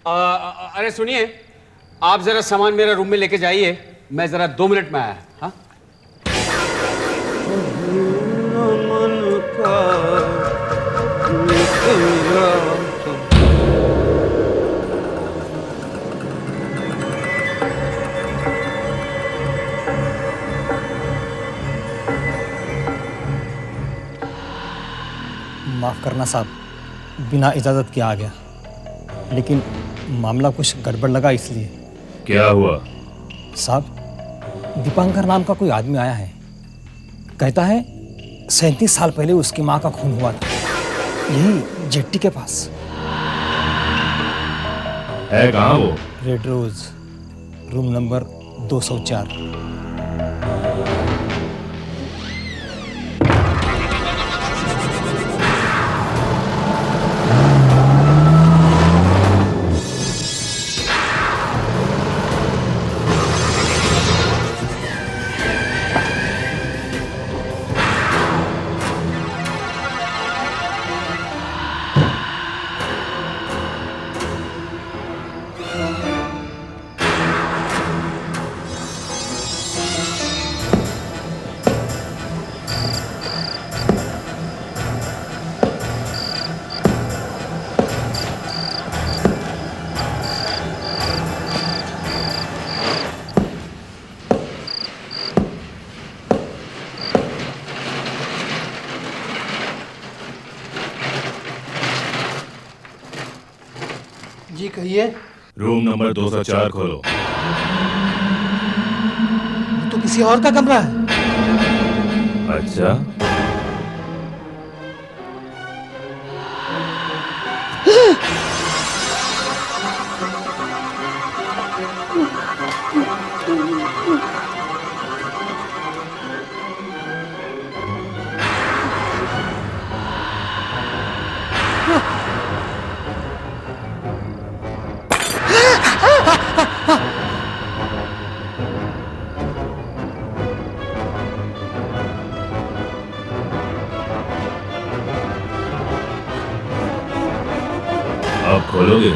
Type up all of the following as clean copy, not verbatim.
अरे सुनिए, आप जरा सामान मेरा रूम में लेके जाइए, मैं जरा 2 मिनट में आया। हाँ, माफ़ करना साहब, बिना इजाज़त के आ गया, लेकिन मामला कुछ गड़बड़ लगा इसलिए। क्या हुआ? साहब, दीपांकर नाम का कोई आदमी आया है, कहता है 37 साल पहले उसकी माँ का खून हुआ था, यही जेट्टी के पास। है कहाँ वो? Red rose, room number 204। जी कहिए। रूम नंबर 204 खोलो। वो तो किसी और का कमरा है। अच्छा, अब खोलोगे?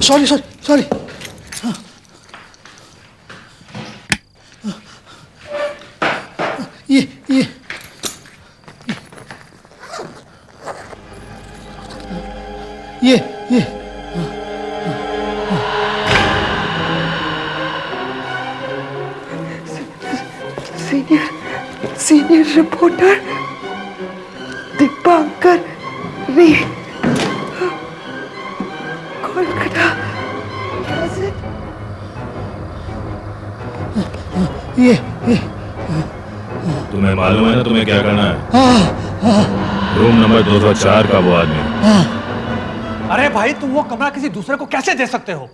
Sorry sorry sorry. ये ये सीनियर रिपोर्टर दीपांकर रे, कोलकाता। ये तुम्हें मालूम है ना तुम्हें क्या करना है? रूम नंबर 204 का वो आदमी। अरे भाई, तुम वो कमरा किसी दूसरे को कैसे दे सकते हो?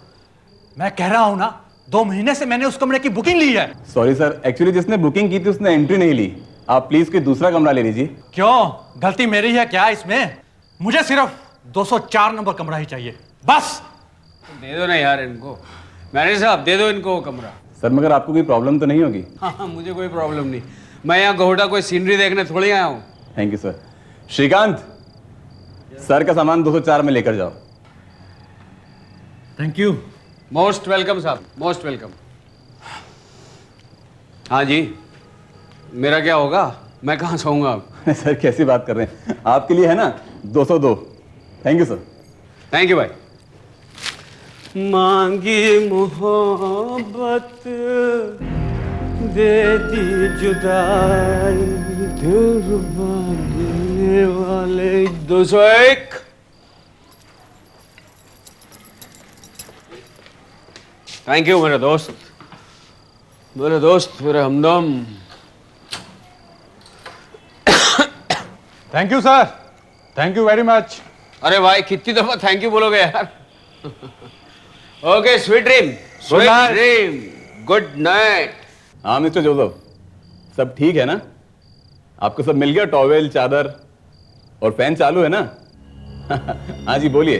मैं कह रहा हूं ना, 2 महीने से मैंने उस कमरे की बुकिंग ली है। सॉरी सर, एक्चुअली जिसने बुकिंग की थी उसने एंट्री नहीं ली। आप प्लीज कोई दूसरा कमरा ले लीजिए। क्यों, गलती मेरी है क्या इसमें? मुझे सिर्फ 204 नंबर कमरा ही चाहिए, बस। दे दो ना यार इनको, मैनेजर साहब दे दो इनको वो कमरा। सर मगर आपको कोई प्रॉब्लम तो नहीं होगी? हाँ, मुझे कोई प्रॉब्लम नहीं, मैं यहाँ गोहटा कोई सीनरी देखने थोड़ी आया हूँ। Thank you sir. Shrikant, sir का सामान 204 में लेकर जाओ। Thank you. मोस्ट वेलकम साहब, मोस्ट वेलकम। हाँ जी, मेरा क्या होगा, मैं कहाँ सोऊंगा अब? सर कैसी बात कर रहे हैं, आपके लिए है ना 202। Thank you sir. Thank you भाई। मांगी मोहब्बत दे दी जुदाई, दिल बांधने वाले 201। थैंक यू मेरे दोस्त, मेरे हमदम। Thank you sir, thank you very much. अरे भाई, कितनी दफा थैंक यू बोलोगे यार? Okay, sweet dream, sweet dream, good night. हाँ मिस्टर जोसेफ, सब ठीक है ना? आपको सब मिल गया, टॉवेल, चादर और फैन चालू है ना? हाँ जी बोलिए।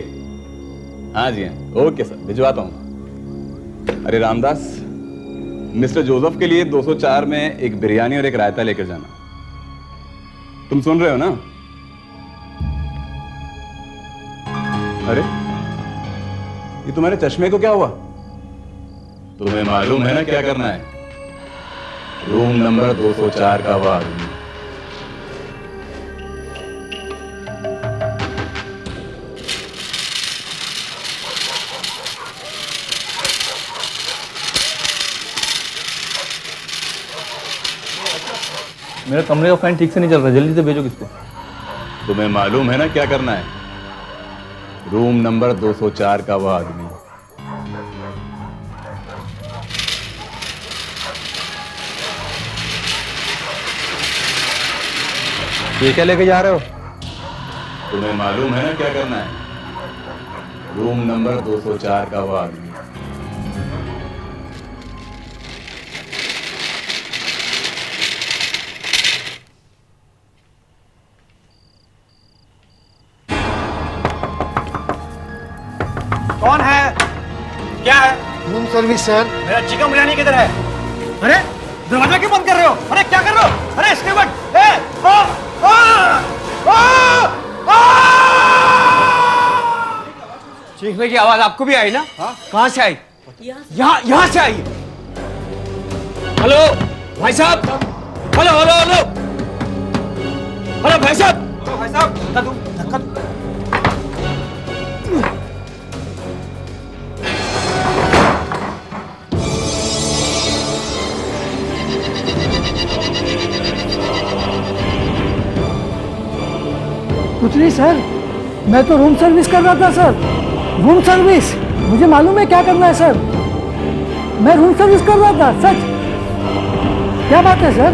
हाँ जी हाँ, ओके सर, भिजवाता हूँ। अरे रामदास, मिस्टर जोसेफ के लिए 204 में एक बिरयानी और एक रायता लेकर जाना। तुम सुन रहे हो ना? अरे ये तुम्हारे चश्मे को क्या हुआ? तुम्हें मालूम है ना क्या करना है? रूम नंबर 204 का वो आदमी। मेरा कमरे का फैन ठीक से नहीं चल रहा, जल्दी से भेजो किसको। तुम्हें मालूम है ना क्या करना है? रूम नंबर 204 का वो आदमी। ये क्या लेके जा रहे हो? तुम्हें मालूम है ना क्या करना है? रूम नंबर 204 का वो आदमी। कौन है? क्या है? Room service sir. मेरा चिकन बिरयानी किधर है? अरे दरवाजा क्यों बंद कर रहे हो? अरे क्या कर रहे हो? अरे स्टीवन! चीखने की आवाज आपको भी आई ना? कहाँ से आई? यहाँ से आई। हेलो भाई साहब, हेलो हेलो हेलो हेलो भाई साहब, भाई साहब धक्का कुछ नहीं सर, मैं तो रूम सर्विस कर रहा था सर। रूम सर्विस, मुझे मालूम है क्या करना है सर। मैं रूम सर्विस कर रहा था, सच। क्या बात है सर?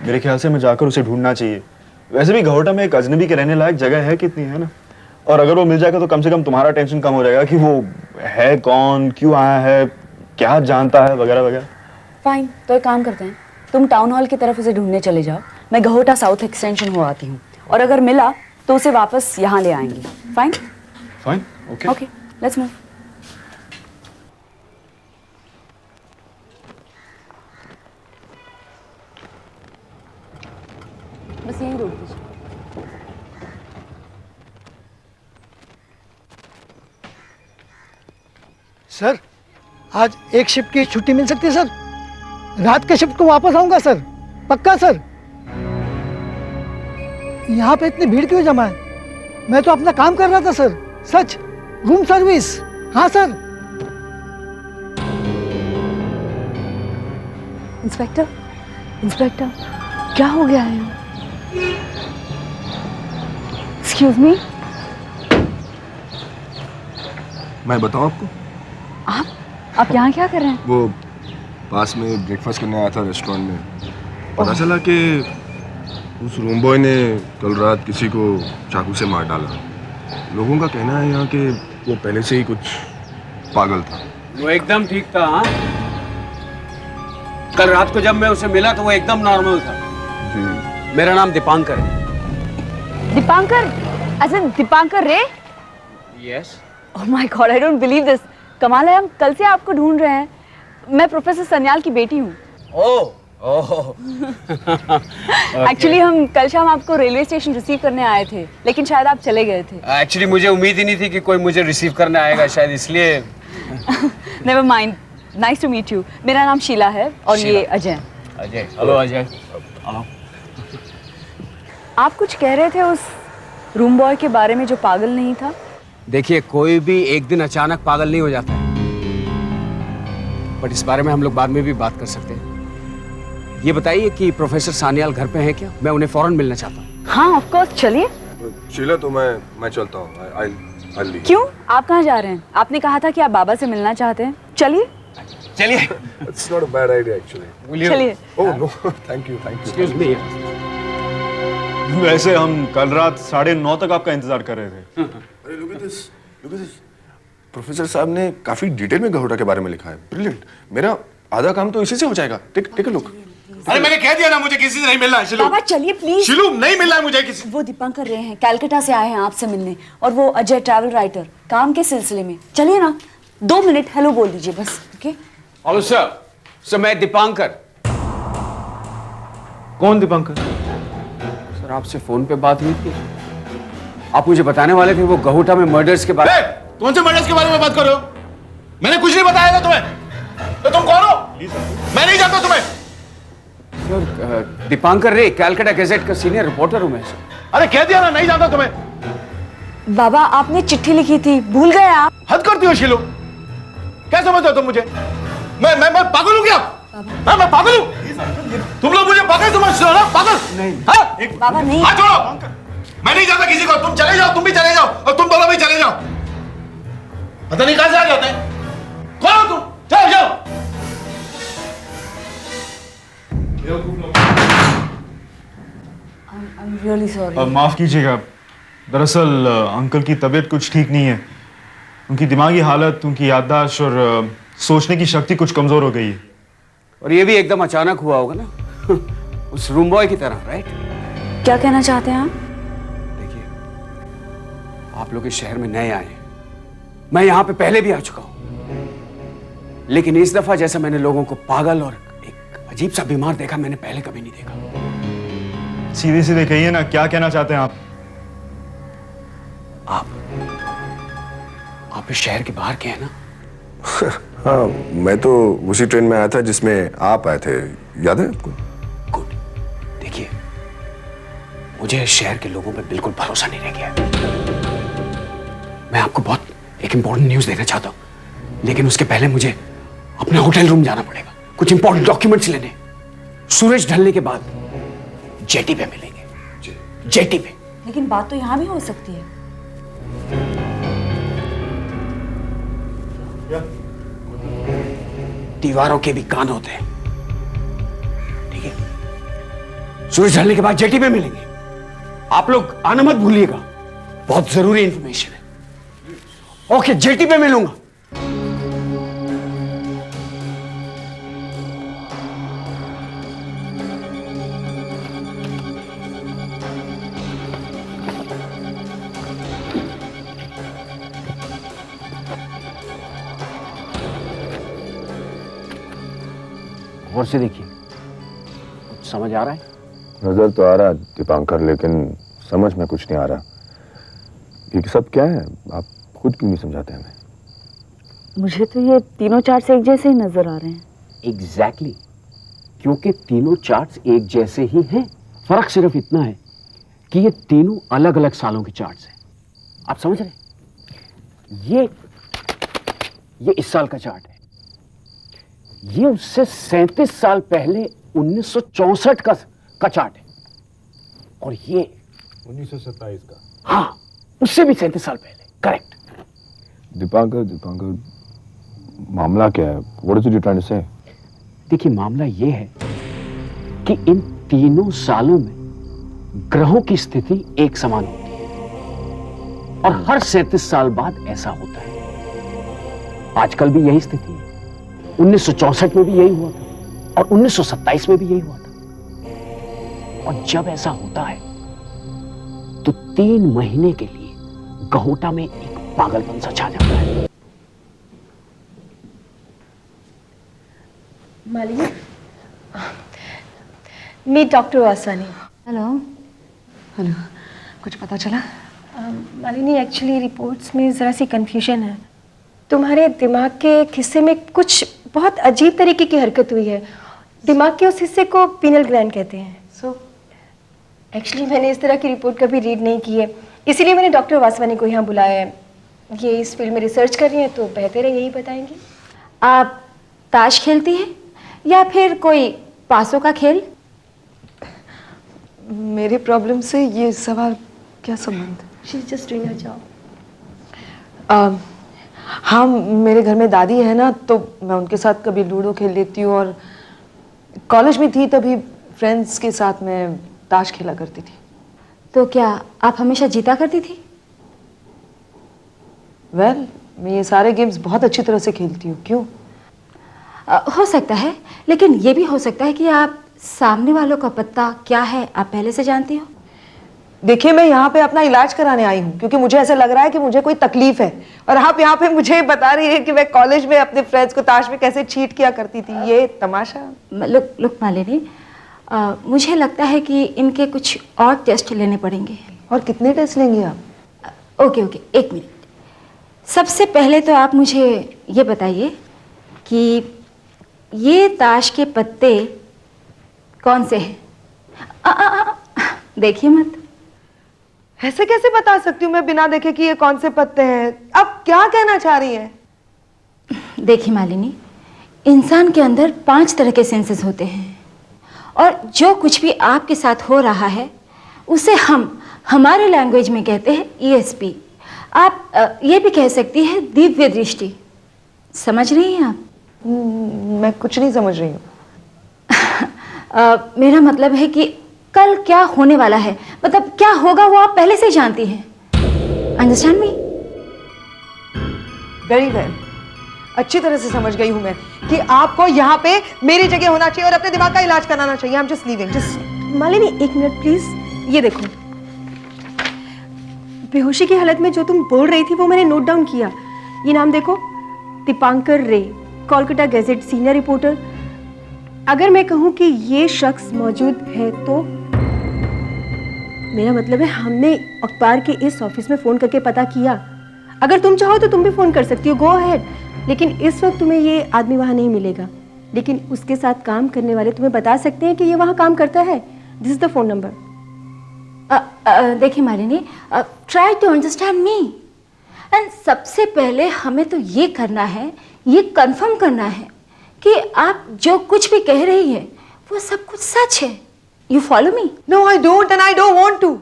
मेरे ख्याल से मैं जाकर उसे ढूंढना चाहिए। वैसे भी घहोटा में एक अजनबी के रहने लायक जगह है कितनी, है ना? और अगर वो मिल जाएगा तो कम से कम तुम्हारा टेंशन कम हो जाएगा कि वो है कौन, क्यों आया है, क्या जानता है, वगैरह वगैरह। फाइन, तो एक काम करते हैं, तुम टाउन हॉल की तरफ उसे ढूंढने चले जाओ, मैं घहोटा साउथ एक्सटेंशन हो आती हूँ, और अगर मिला तो उसे वापस यहाँ ले आएंगे। Fine? Fine, okay. Okay, let's move. बस यहीं रोक दीजिए। सर, आज एक शिफ्ट की छुट्टी मिल सकती है सर? रात के शिफ्ट को वापस आऊंगा सर, पक्का सर। यहाँ पे इतनी भीड़ क्यों जमा है? मैं तो अपना काम कर रहा था सर, सच। रूम सर्विस, हाँ सर। इंस्पेक्टर, इंस्पेक्टर, क्या हो गया है? Excuse me. मैं बताऊं आपको? आप यहाँ क्या कर रहे हैं? वो पास में ब्रेकफास्ट करने आया था रेस्टोरेंट में। पता चला कि उस रूम बॉय ने कल रात किसी को चाकू से मार डाला। लोगों का कहना है यहाँ कि वो पहले से ही कुछ पागल था। वो एकदम ठीक था। हाँ, कल रात को जब मैं उसे मिला तो वो एकदम नॉर्मल था। जी। मेरा नाम दीपांकर है। दीपांकर? एज इन दीपांकर रे? Yes. Oh my God, I don't believe this. कमाल है, हम कल से आपको ढूंढ रहे हैं। मैं प्रोफेसर सन्याल की बेटी हूँ। ओह एक्चुअली हम कल शाम आपको रेलवे स्टेशन रिसीव करने आए थे, लेकिन शायद आप चले गए थे। एक्चुअली मुझे उम्मीद ही नहीं थी कि कोई मुझे रिसीव करने आएगा, शायद इसलिए। Never mind, nice to meet you. मेरा नाम शीला है और ये अजय। अजय, हेलो अजय। आप कुछ कह रहे थे उस रूम बॉय के बारे में जो पागल नहीं था? देखिए, कोई भी एक दिन अचानक पागल नहीं हो जाता है, बट इस बारे में हम लोग बाद में भी बात कर सकते हैं। ये बताइए कि प्रोफेसर सान्याल घर पे हैं क्या? मैं उन्हें फौरन मिलना चाहता हूँ। हाँ, ऑफ कोर्स, चलिए। शीला, तो मैं चलता हूँ। I'll leave. क्यों? आप कहाँ जा रहे हैं? आपने कहा था कि आप बाबा से मिलना चाहते हैं। चलिए चलिए। It's not a bad idea actually. चलिए। Oh no, thank you. Excuse me. वैसे हम कल रात 9:30 तक आपका इंतजार कर रहे थे। अरे look at this. प्रोफेसर साहब ने काफी डिटेल में घहोटा के बारे में लिखा है। ब्रिलियंट। मेरा आधा काम तो इसी से हो जाएगा। Take a look. अरे मैंने कह दिया ना मुझे किसी से नहीं मिलना है शिलू। बाबा चलिए प्लीज। शिलू नहीं मिलना है मुझे किसी। वो दीपांकर रहे हैं, कैलकाटा से आए हैं आपसे मिलने, और वो अजय ट्रैवल राइटर, काम के सिलसिले में। चलिए ना, 2 मिनट हेलो बोल दीजिए बस। ओके। Hello sir. सर मैं दीपांकर। कौन दीपांकर? सर आपसे फोन पे बात हुई थी, आप मुझे बताने वाले थे वो गहुटा में मर्डर्स के बारे में। कौन से मर्डर्स के बारे में बात कर रहे हो? मैंने कुछ नहीं बताया था तुम्हें। तो तुम कौन हो? मैं नहीं जानता तुम्हें। सर दीपांकर रे, कैलकाटा गैजेट का सीनियर रिपोर्टर हूं मैं सर। अरे कह दिया ना नहीं जानता तुम्हें। बाबा आपने चिट्ठी लिखी थी, भूल गए आप? हद करती हो शिलू। क्या समझते हो तुम मुझे? मैं पागल हूँ क्या? मैं पागल हूँ? तुम लोग मुझे पागल समझते हो ना? पागल नहीं। हाँ? बाबा नहीं। हाथ छोड़ो। मैं नहीं जानता किसी को। तुम चले जाओ, तुम भी चले जाओ, और तुम दोनों भी चले जाओ। पता नहीं कहां से आ जाते हैं। कौन हो तुम? चलो जाओ। I'm really sorry. माफ कीजिएगा, दरअसल अंकल की तबीयत कुछ ठीक नहीं है। उनकी दिमागी हालत, उनकी याददाश्त और सोचने की शक्ति कुछ कमजोर हो गई है। और ये भी एकदम अचानक हुआ होगा ना उस रूम बॉय की तरह, राइट? क्या कहना चाहते हैं आप? देखिए, आप लोग इस शहर में नए आए हैं, मैं यहां पे पहले भी आ चुका हूं, लेकिन इस दफा जैसा मैंने लोगों को पागल और एक अजीब सा बीमार देखा, मैंने पहले कभी नहीं देखा। सीधे सीधे कहिए ना, क्या कहना चाहते हैं आप? आप इस शहर के बाहर के हैं ना? हाँ, मैं तो उसी ट्रेन में आया था जिसमें आप आए थे, याद है आपको? गुड। देखिए, मुझे इस शहर के लोगों पे बिल्कुल भरोसा नहीं रह गया। मैं आपको बहुत एक इंपॉर्टेंट न्यूज़ देना चाहता हूं, लेकिन उसके पहले मुझे अपने होटल रूम जाना पड़ेगा, कुछ इंपॉर्टेंट डॉक्यूमेंट्स लेने। सूरज ढलने के बाद जेटी पे मिलेंगे। जेटी पे। लेकिन बात तो यहाँ भी हो सकती है। दीवारों के भी कान होते हैं, ठीक है? सूरज ढलने के बाद जेटी पे मिलेंगे। आप लोग आना मत भूलिएगा, बहुत जरूरी इंफॉर्मेशन है। ओके, जेटी पे मिलूंगा। और से देखिए, कुछ समझ आ रहा है? नजर तो आ रहा है दीपांकर, लेकिन समझ में कुछ नहीं आ रहा। ये सब क्या है? आप खुद क्यों नहीं समझाते हमें? मुझे तो ये तीनों चार्ट्स एक जैसे ही नजर आ रहे हैं। एग्जैक्टली, क्योंकि तीनों चार्ट्स एक जैसे ही हैं। फर्क सिर्फ इतना है कि ये तीनों अलग अलग सालों के चार्ट्स हैं। आप समझ रहे हैं? ये इस साल का चार्ट है, ये उससे 37 साल पहले 1964 का चार्ट है, और ये 1927 का। हाँ, उससे भी 37 साल पहले। करेक्ट। दीपांकर, मामला क्या है? What is it you're trying to say? देखिए, मामला ये है कि इन तीनों सालों में ग्रहों की स्थिति एक समान होती है, और हर 37 साल बाद ऐसा होता है। आजकल भी यही स्थिति है। 1964 में भी यही हुआ था, और 1927 में भी यही हुआ था। और जब ऐसा होता है तो 3 महीने के लिए गहोटा में एक पागलपन सा छा जाता है। Malini, meet doctor Vaswani. Hello. Hello, कुछ पता चला? मालिनी, एक्चुअली रिपोर्ट्स में ज़रा सी कंफ्यूजन है। तुम्हारे दिमाग के एक हिस्से में कुछ बहुत अजीब तरीके की हरकत हुई है। दिमाग के उस हिस्से को पीनल ग्लैंड कहते हैं। एक्चुअली मैंने इस तरह की रिपोर्ट कभी रीड नहीं की है, इसीलिए मैंने डॉक्टर वासवानी को यहाँ बुलाया है। ये इस फील्ड में रिसर्च कर रही हैं, तो बेहतर है यही बताएंगे। आप ताश खेलती हैं या फिर कोई पासों का खेल? मेरी प्रॉब्लम से ये सवाल क्या संबंध? She is just doing her job. हाँ, मेरे घर में दादी है ना, तो मैं उनके साथ कभी लूडो खेल लेती हूँ, और कॉलेज में थी तभी फ्रेंड्स के साथ मैं ताश खेला करती थी। तो क्या आप हमेशा जीता करती थी? वेल, मैं ये सारे गेम्स बहुत अच्छी तरह से खेलती हूँ। क्यों? हो सकता है, लेकिन ये भी हो सकता है कि आप सामने वालों का पता क्या है आप पहले से जानती हो? देखिए, मैं यहाँ पे अपना इलाज कराने आई हूँ क्योंकि मुझे ऐसा लग रहा है कि मुझे कोई तकलीफ है, और आप यहाँ पे मुझे बता रही है कि मैं कॉलेज में अपने फ्रेंड्स को ताश में कैसे चीट किया करती थी। ये तमाशा। लुक मालिनी, मुझे लगता है कि इनके कुछ और टेस्ट लेने पड़ेंगे। और कितने टेस्ट लेंगे आप? ओके, एक मिनट। सबसे पहले तो आप मुझे ये बताइए कि ये ताश के पत्ते कौन से हैं? देखिए मत। ऐसे कैसे बता सकती हूँ मैं बिना देखे कि ये कौन से पत्ते हैं? आप क्या कहना चाह रही हैं? देखिए मालिनी, इंसान के अंदर 5 तरह के सेंसेस होते हैं, और जो कुछ भी आपके साथ हो रहा है उसे हम हमारे लैंग्वेज में कहते हैं ESP। आप ये भी कह सकती है दिव्य दृष्टि। समझ रही हैं आप? मैं कुछ नहीं समझ रही हूँ। मेरा मतलब है कि कल क्या होने वाला है, मतलब क्या होगा वो आप पहले से जानती हैं। Understand me? वेरी वेल, अच्छी तरह से समझ गई हूँ मैं कि आपको यहाँ पे मेरी जगह होना चाहिए और अपने दिमाग का इलाज कराना चाहिए। I am just leaving. Just Malini, एक मिनट प्लीज। ये देखो, बेहोशी की हालत में जो तुम बोल रही थी वो मैंने नोट डाउन किया। ये नाम देखो, दीपांकर रे, कोलकाता गैजेट सीनियर रिपोर्टर। अगर मैं कहूँ कि ये शख्स मौजूद है तो मेरा मतलब है हमने अखबार के इस ऑफिस में फ़ोन करके पता किया। अगर तुम चाहो तो तुम भी फ़ोन कर सकती हो, गो अहेड। लेकिन इस वक्त तुम्हें ये आदमी वहाँ नहीं मिलेगा, लेकिन उसके साथ काम करने वाले तुम्हें बता सकते हैं कि ये वहाँ काम करता है। This is the phone number. देखिए Malini, try to understand me. And सबसे पहले हमें तो ये करना है, ये कंफर्म करना है कि आप जो कुछ भी कह रही है वो सब कुछ सच है। You follow me? No, I don't and I don't want to.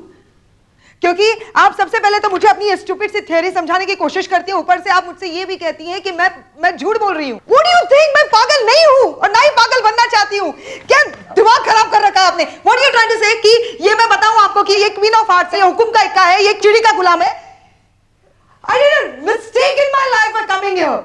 क्योंकि आप सबसे पहले तो मुझे अपनी स्टूपिड सी थ्योरी समझाने की कोशिश करती हैं, ऊपर से आप मुझसे ये भी कहती हैं कि मैं झूठ बोल रही हूँ। What do you think? मैं पागल नहीं हूँ और ना ही पागल बनना चाहती हूँ। क्या दिमाग खराब कर रखा है आपने? What are you trying to say कि ये मैं बताऊँ आपको कि ये क्वीन ऑफ हार्ट्स है, हुकुम का इक्का है, ये एक चिड़ी का गुलाम है? I did a mistake in my life by coming here.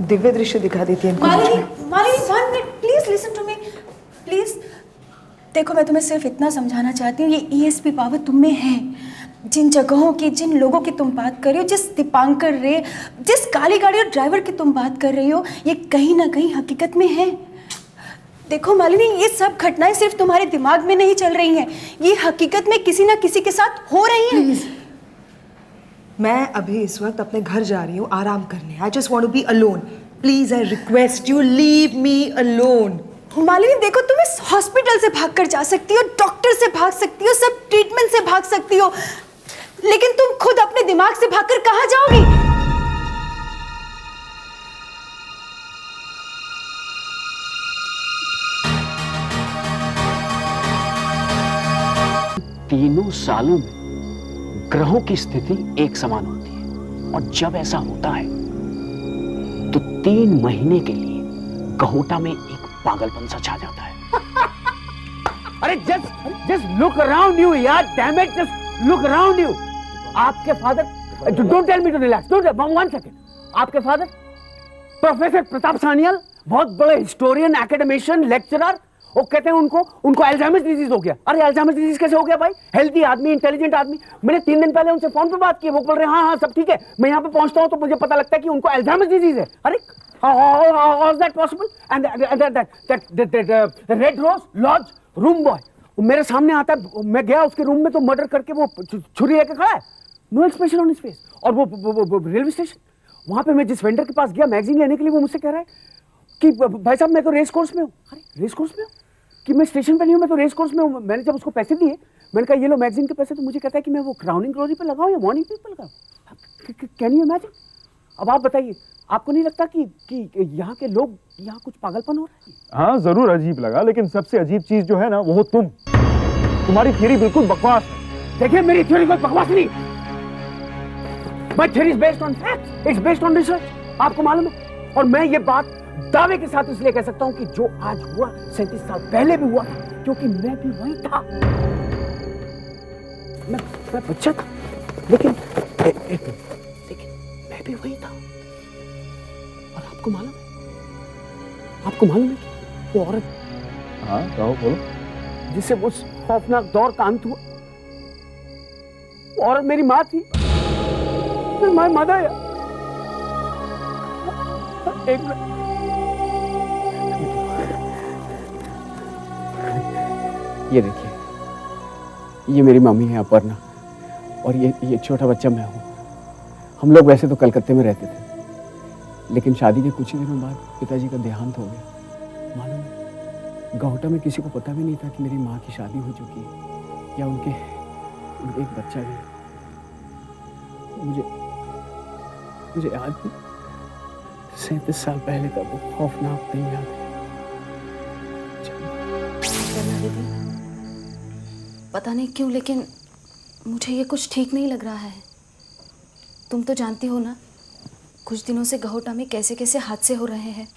Divya दृश्य दिखा देती है इनको। Malini, 1 minute please listen to me please. देखो, मैं तुम्हें सिर्फ इतना समझाना चाहती हूँ, ये ESP पावर तुम में है। जिन जगहों की, जिन लोगों की तुम बात कर रही हो, जिस दीपांकर रे, जिस काली गाड़ी और ड्राइवर की तुम बात कर रही हो, ये कहीं ना कहीं हकीकत में है। देखो मालिनी, ये सब घटनाएं सिर्फ तुम्हारे दिमाग में नहीं चल रही हैं, ये हकीकत में किसी ना किसी के साथ हो रही हैं। मैं अभी इस वक्त अपने घर जा रही हूँ आराम करने। I just want to be alone. Please, I request you, leave me alone. Malini देखो, तुम इस हॉस्पिटल से भागकर जा सकती हो, डॉक्टर से भाग सकती हो, सब ट्रीटमेंट से भाग सकती हो, लेकिन तुम खुद अपने दिमाग से भागकर कहाँ जाओगी? तीनों सालों में ग्रहों की स्थिति एक समान होती है, और जब ऐसा होता है तो 3 महीने के लिए गहोटा में एक पागलपन सा छा जाता है। अरे जस्ट लुक अराउंड यू यार, damn it, just look around you. आपके father, don't tell me to relax, don't, 1 second. आपके फादर प्रोफेसर प्रताप सान्याल, बहुत बड़े हिस्टोरियन, एकेडमिशियन, लेक्चरर, वो कहते हैं उनको अल्जाइमर्स डिजीज हो गया। अरे अल्जाइमर्स डिजीज कैसे हो गया भाई? हेल्दी आदमी, इंटेलिजेंट आदमी। मैंने 3 दिन पहले उनसे फोन पे बात की, वो बोल रहे हैं हाँ सब ठीक है। मैं यहाँ पे पहुंचता हूँ तो मुझे पता लगता है कि उनको अल्जाइमर्स डिजीज है। अरे how is that possible? And that red rose lodge room boy मेरे सामने आता है, मैं गया उसके रूम में तो मर्डर करके वो छुरी लेके खड़ा है, no expression on his face. और वो रेलवे स्टेशन, वहां पे मैं जिस वेंडर के पास गया मैगजीन लेने के लिए, वो मुझसे कह रहा है कि भाई साहब मैं तो रेस कोर्स में हूँ। अरे रेस कोर्स में हूँ कि मैं स्टेशन पे नहीं हूँ, मैं तो रेस कोर्स में हूँ। मैंने जब उसको पैसे दिए, मैंने कहा ये लो मैगजीन के पैसे, तो मुझे कहता है कि मैं वो क्राउनिंग ग्लोरी पे लगाऊं या मॉर्निंग पे लगाऊं। Can you imagine? अब आप बताइए, आपको नहीं लगता कि यहाँ के लोग, यहाँ कुछ पागलपन हो रहा है? हाँ जरूर अजीब लगा, लेकिन सबसे अजीब चीज जो है ना वो तुम। तुम्हारी थ्योरी बिल्कुल बकवास है। देखिए मेरी थ्योरी कोई बकवास नहीं, my theory is based on facts, it's based on research, आपको मालूम है। और मैं ये बात दावे के साथ इसलिए कह सकता हूं कि जो आज हुआ 37 साल पहले भी हुआ था, क्योंकि मैं भी वही था। मैं बच्चा था, लेकिन देखिए मैं भी वही था। और आपको मालूम है कि वो औरत, हाँ कहो बोलो, जिससे वो खौफनाक दौर का अंत हुआ, वो औरत मेरी माँ थी। My mother. एक मिनट, ये देखिए, ये मेरी मम्मी है अपर्णा, और ये छोटा बच्चा मैं हूँ। हम लोग वैसे तो कलकत्ते में रहते थे, लेकिन शादी के कुछ ही दिनों बाद पिताजी का देहांत हो गया। मालूम है, गौहटा में किसी को पता भी नहीं था कि मेरी माँ की शादी हो चुकी है या उनके एक बच्चा भी है। मुझे याद भी 37 साल पहले का वो खौफनाक दिन याद है। पता नहीं क्यों, लेकिन मुझे ये कुछ ठीक नहीं लग रहा है। तुम तो जानती हो ना, कुछ दिनों से गहोटा में कैसे कैसे हादसे हो रहे हैं,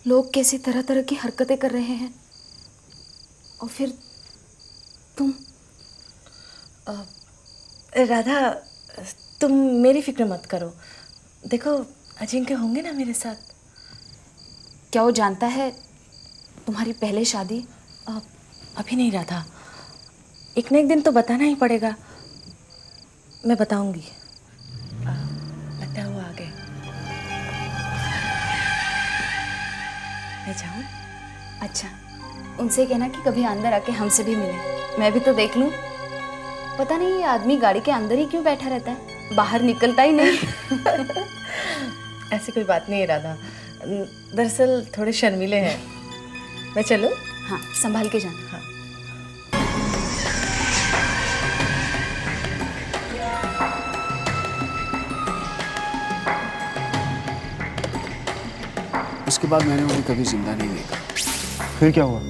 लोग कैसी तरह तरह की हरकतें कर रहे हैं, और फिर तुम। राधा, तुम मेरी फिक्र मत करो। देखो अजिंक्य होंगे ना मेरे साथ। क्या वो जानता है तुम्हारी पहले शादी? अभी नहीं राधा, एक न एक दिन तो बताना ही पड़ेगा। मैं बताऊंगी। लगता है वो आ गए। मैं जाऊं? अच्छा, उनसे कहना कि कभी अंदर आके हमसे भी मिले, मैं भी तो देख लूं। पता नहीं ये आदमी गाड़ी के अंदर ही क्यों बैठा रहता है, बाहर निकलता ही नहीं। ऐसी कोई बात नहीं है राधा, दरअसल थोड़े शर्मीले हैं। मैं चलूं? हाँ, संभाल के जाना। हाँ। उसके बाद मैंने उन्हें कभी जिंदा नहीं देखा। फिर क्या हुआ?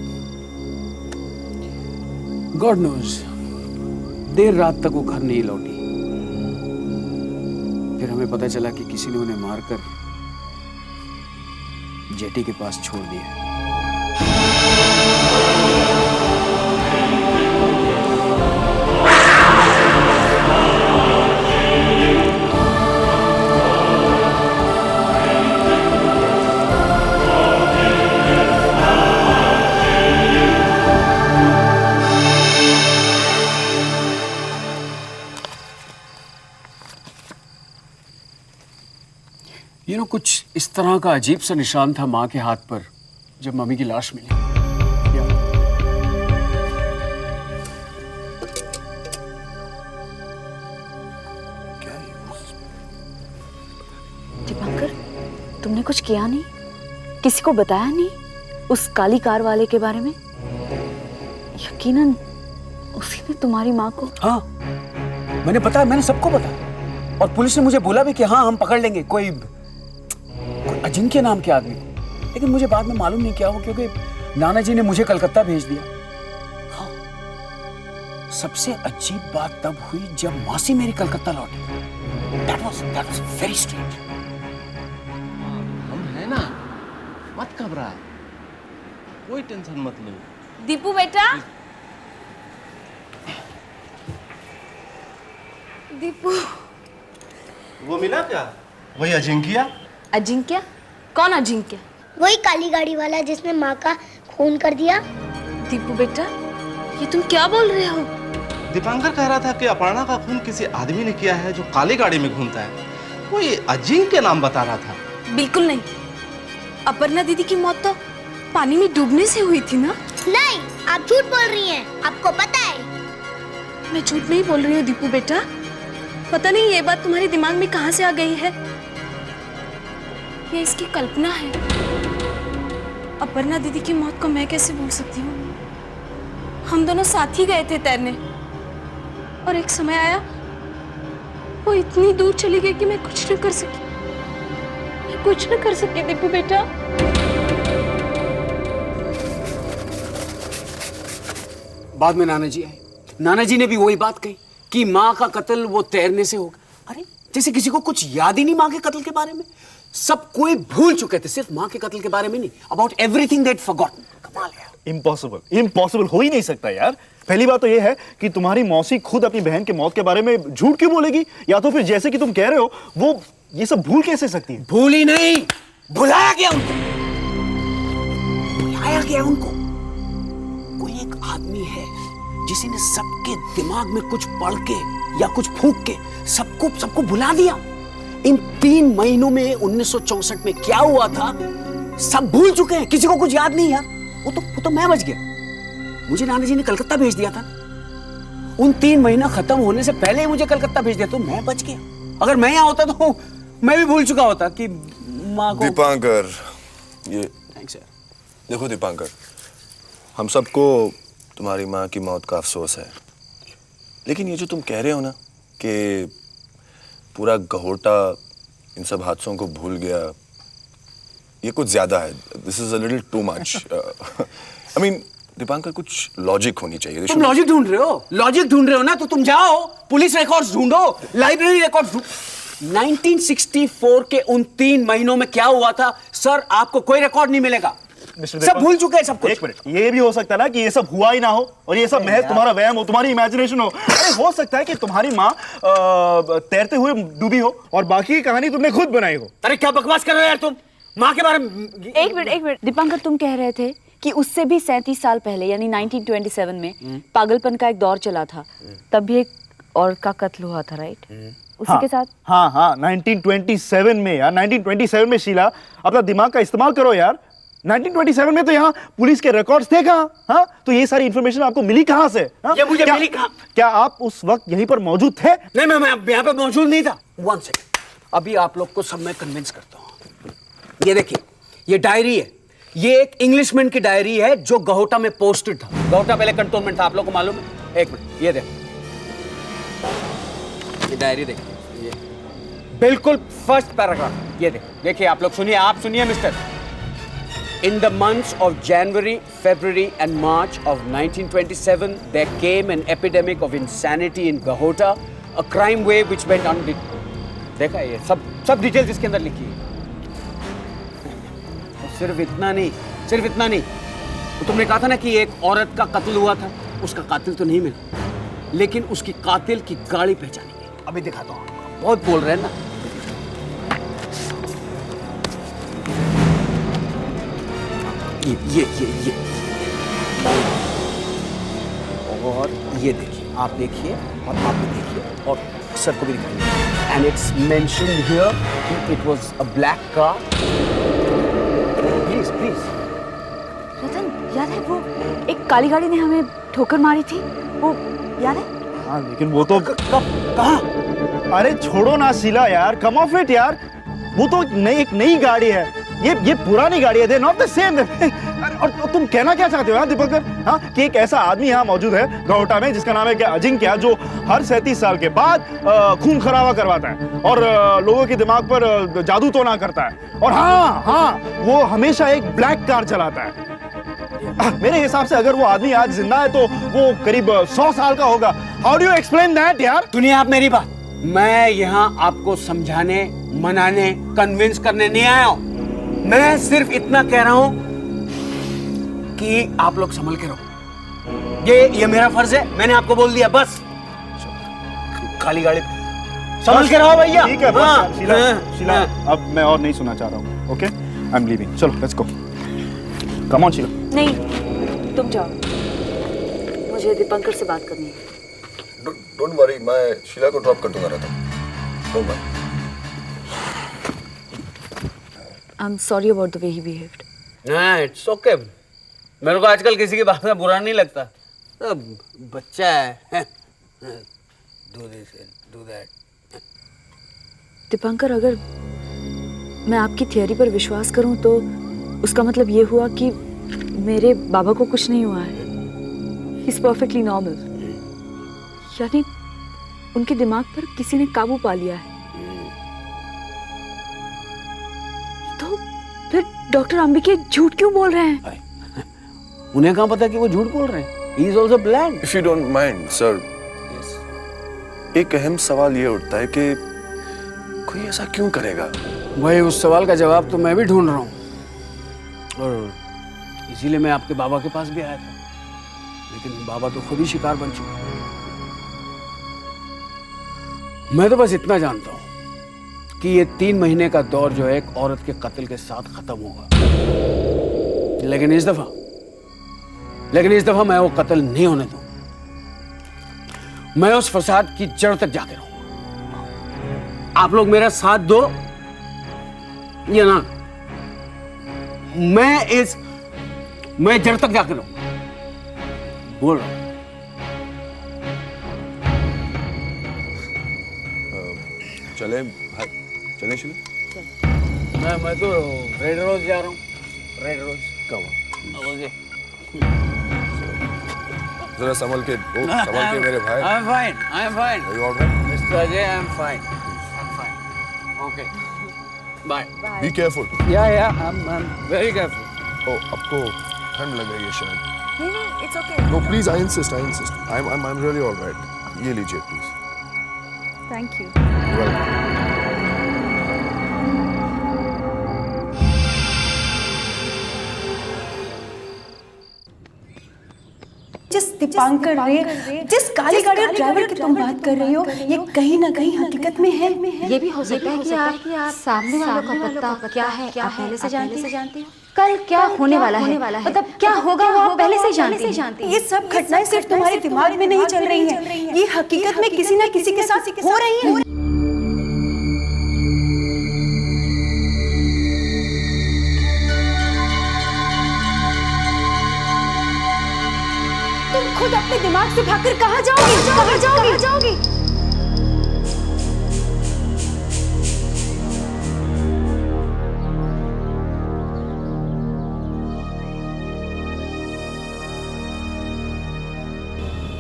गॉड नोज, देर रात तक वो घर नहीं लौटी। फिर हमें पता चला कि किसी ने उन्हें मारकर जेटी के पास छोड़ दिया। कुछ इस तरह का अजीब सा निशान था माँ के हाथ पर जब मम्मी की लाश मिली। दीपांकर, तुमने कुछ किया नहीं? किसी को बताया नहीं उस काली कार वाले के बारे में? यकीनन उसी ने तुम्हारी माँ को। हाँ, मैंने बताया, मैंने सबको बताया, और पुलिस ने मुझे बोला भी कि हाँ हम पकड़ लेंगे कोई अजिंक्य नाम के आदमी को। लेकिन मुझे बाद में मालूम नहीं क्या हो, क्योंकि नाना जी ने मुझे कलकत्ता भेज दिया। हाँ, सबसे अजीब बात तब हुई जब मासी मेरी कलकत्ता लौटी। That was very strange. हम है ना, मत घबरा, कोई टेंशन मत लो। दीपू बेटा, दीपू। वो मिला क्या? वही अजिंक्य? अजिंक्य? कौन अजिंक्य? वही काली गाड़ी वाला जिसने माँ का खून कर दिया। दीपू बेटा, ये तुम क्या बोल रहे हो? दीपांकर कह रहा था कि अपर्णा का खून किसी आदमी ने किया है जो काली गाड़ी में घूमता है। वो ये अजिंक्य नाम बता रहा था। बिल्कुल नहीं, अपर्णा दीदी की मौत तो पानी में डूबने से हुई थी ना? नहीं, आप झूठ बोल रही हैं, आपको पता है। मैं झूठ नहीं बोल रही हूँ दीपू बेटा, पता नहीं ये बात तुम्हारे दिमाग में कहाँ से आ गई है। ये इसकी कल्पना है। अपर्णा दीदी की मौत को मैं कैसे भूल सकती हूँ? हम दोनों साथ ही गए थे तैरने, और एक समय आया वो इतनी दूर चली गई कि मैं कुछ न कर सकी। मैं कुछ न कर सकी दीपू बेटा। बाद में नाना जी आए, नाना जी ने भी वही बात कही कि माँ का कत्ल वो तैरने से होगा। अरे जैसे किसी को कुछ याद ही नहीं माँ के कत्ल के बारे में। सब कोई भूल चुके थे, सिर्फ माँ के कत्ल के बारे में नहीं, अबाउट एवरीथिंग दैट फॉरगॉटन। कमाल है। इम्पॉसिबल, इम्पॉसिबल हो ही नहीं सकता यार। पहली बात तो ये है कि तुम्हारी मौसी खुद अपनी बहन के मौत के बारे में झूठ क्यों बोलेगी, या तो फिर जैसे कि तुम कह रहे हो वो ये सब भूल कैसे सकती है? भूल ही नहीं, भुलाया गया उनको, भुलाया गया उनको। कोई एक आदमी है जिसने सबके दिमाग में कुछ पढ़ के या कुछ फूंक के सबको भुला दिया। इन 3 महीनों में 1964 में क्या हुआ था सब भूल चुके हैं, किसी को कुछ याद नहीं यार। वो तो मैं बच गया, मुझे नाना जी ने कलकत्ता भेज दिया था। उन 3 महीना खत्म होने से पहले ही मुझे कलकत्ता भेज दिया, तो मैं बच गया। अगर मैं यहाँ होता तो मैं भी भूल चुका होता कि माँ को। दीपांकर, ये थैंक्स सर। देखो दीपांकर, हम सबको तुम्हारी माँ की मौत का अफसोस है, लेकिन ये जो तुम कह रहे हो ना कि पूरा गहोटा इन सब हादसों को भूल गया, ये कुछ ज्यादा है। This is a little too much. I mean Dipankar, कुछ लॉजिक होनी चाहिए। तुम लॉजिक ढूंढ रहे हो, लॉजिक ढूंढ रहे हो ना, तो तुम जाओ पुलिस रिकॉर्ड्स ढूंढो, लाइब्रेरी रिकॉर्ड्स ढूंढो। 1964 के उन 3 महीनों में क्या हुआ था सर, आपको कोई रिकॉर्ड नहीं मिलेगा। सब भूल चुके हैं सब कुछ। एक मिनट, ये भी हो सकता है ना कि ये सब हुआ ही ना हो और ये सब महज तुम्हारा वहम हो, तुम्हारी इमेजिनेशन हो। अरे हो सकता है कि तुम्हारी माँ तैरते हुए डूबी हो और बाकी की कहानी तुमने खुद बनाई हो। अरे क्या बकवास कर रहे हो यार तुम माँ के बारे में। एक मिनट दीपांकर, तुम कह रहे थे कि उससे भी 37 साल पहले यानी 1927 में पागलपन का एक दौर चला था, तब भी एक औरत का कत्ल हुआ था, राइट? उसी के साथ। हाँ 1927 में यार, 1927 में शीला अपना दिमाग का इस्तेमाल करो यार। 1927 में तो यहाँ पुलिस के रिकॉर्ड्स थे कहाँ? हाँ, तो ये सारी इंफॉर्मेशन आपको मिली कहाँ से? ये मुझे मिली कहाँ? क्या आप उस वक्त यहीं पर मौजूद थे? नहीं, मैं यहाँ पे मौजूद नहीं था। 1 सेकंड, अभी आप लोग को सब मैं कन्विंस करता हूँ। ये देखिए, ये डायरी है, ये एक इंग्लिशमैन की डायरी है जो गहोटा में पोस्टेड था। गहोटा पहले कंटोनमेंट था, आप लोग को मालूम है? एक मिनट, ये देखो, ये डायरी देखिए, ये बिल्कुल फर्स्ट पैराग्राफ, ये देखिए आप लोग सुनिए, आप सुनिए mister. In the months of January, February and March of 1927, there came an epidemic of insanity in Gahota, a crime wave which went on. देखा ये सब डिटेल्स इसके अंदर लिखी है। सिर्फ इतना नहीं, तो तुमने कहा था ना कि एक औरत का कत्ल हुआ था, उसका कातिल तो नहीं मिला, लेकिन उसकी कातिल की गाड़ी पहचानी गई। अभी दिखाता हूँ, बहुत बोल रहे हैं ना। ये और ये देखिए, आप देखिए और आप भी देखिए और सर को भी दिखाइए। एंड इट्स मेंशन्ड हियर कि it was a black car. Please Ratan, याद है वो एक काली गाड़ी ने हमें ठोकर मारी थी, वो याद है? हाँ, लेकिन वो तो कहाँ? अरे छोड़ो ना शीला यार, कम ऑफ इट यार। वो तो एक नई गाड़ी है, ये पुरानी गाड़ी है, दे नॉट द सेम। और तुम कहना क्या चाहते हो यार दीपंकर, हाँ, कि एक ऐसा आदमी यहाँ मौजूद है गहोटा में जिसका नाम है क्या, अजिंक्य, जो हर 37 साल के बाद खून खराबा करवाता है और लोगों के दिमाग पर जादू टोना करता है, और हाँ वो हमेशा एक ब्लैक कार चलाता है। मेरे हिसाब से अगर वो आदमी आज जिंदा है तो वो करीब 100 साल का होगा। How do you explain that यार? सुनिए आप मेरी बात, मैं यहाँ आपको समझाने, मनाने, कन्विंस करने नहीं आया हूं। मैं सिर्फ इतना कह रहा हूं कि आप लोग संभल के रहो। ये मेरा फर्ज है, मैंने आपको बोल दिया, बस। खाली गाड़ी संभल के रहो भैया। ठीक है बस। शीला, अब मैं और नहीं सुनना चाह रहा हूँ। Okay, I am leaving. चलो let's go. Come on Sheela. नहीं, तुम जाओ, मुझे दीपंकर से बात करनी है। डोंट वरी, मैं शीला को ड्रॉप कर दूंगा Ratan. Don't worry. I'm sorry about the way he behaved. हाँ, it's okay. मेरे को आजकल किसी की बात में बुरा नहीं लगता। तो बच्चा है। Do this and do that. Dipankar, अगर मैं आपकी थियरी पर विश्वास करूं तो उसका मतलब ये हुआ कि मेरे बाबा को कुछ नहीं हुआ है। He's perfectly normal. यानी उनके दिमाग पर किसी ने काबू पा लिया है। तो फिर डॉक्टर अंबिके झूठ क्यों बोल रहे हैं? उन्हें कहाँ पता कि वो झूठ बोल रहे हैं? He is also blind. If you don't mind, sir. एक अहम सवाल ये उठता है कि कोई ऐसा क्यों करेगा? भाई उस सवाल का जवाब तो मैं भी ढूंढ रहा हूँ और इसीलिए मैं आपके बाबा के पास भी आया था, लेकिन बाबा तो खुद ही शिकार बन चुके हैं। मैं तो बस इतना जानता हूँ कि ये 3 महीने का दौर जो है एक औरत के कत्ल के साथ खत्म होगा, लेकिन इस दफा मैं वो कत्ल नहीं होने दूंगा। मैं उस फसाद की जड़ तक जाके रहूंगा। आप लोग मेरा साथ दो या ना, मैं जड़ तक जाके रहूंगा। बोल रहा हूं। चले भाई, चले मैं तो रेड रोज जा रहा हूँ। रेड रोज कब? जरा संभल के मेरे भाई। I'm fine. Are you all right? Mr. Ajay, I'm fine. Okay. Bye. Be careful. Yeah, I'm very careful. Oh, आपको ठंड लग रही है शायद। नहीं, it's okay. No, please, I insist. I'm really all right. ये लीजिए, please. Thank you. Welcome. जिस दीपांकर रे, जिस काली गाड़ी ड्राइवर की तुम बात कर रही हो, ये कहीं ना कहीं हकीकत में है। ये भी हो सकता है कि आप सामने वालों का पता क्या है आप पहले से जानती हो। कल क्या होने वाला है, मतलब क्या होगा वो आप पहले से जानती हैं। ये सब घटनाएं सिर्फ तुम्हारे दिमाग में नहीं चल रही हैं, ये हकीकत में किसी न किसी के साथ हो रही हैं। तुम खुद अपने दिमाग से भागकर कहाँ जाओगी?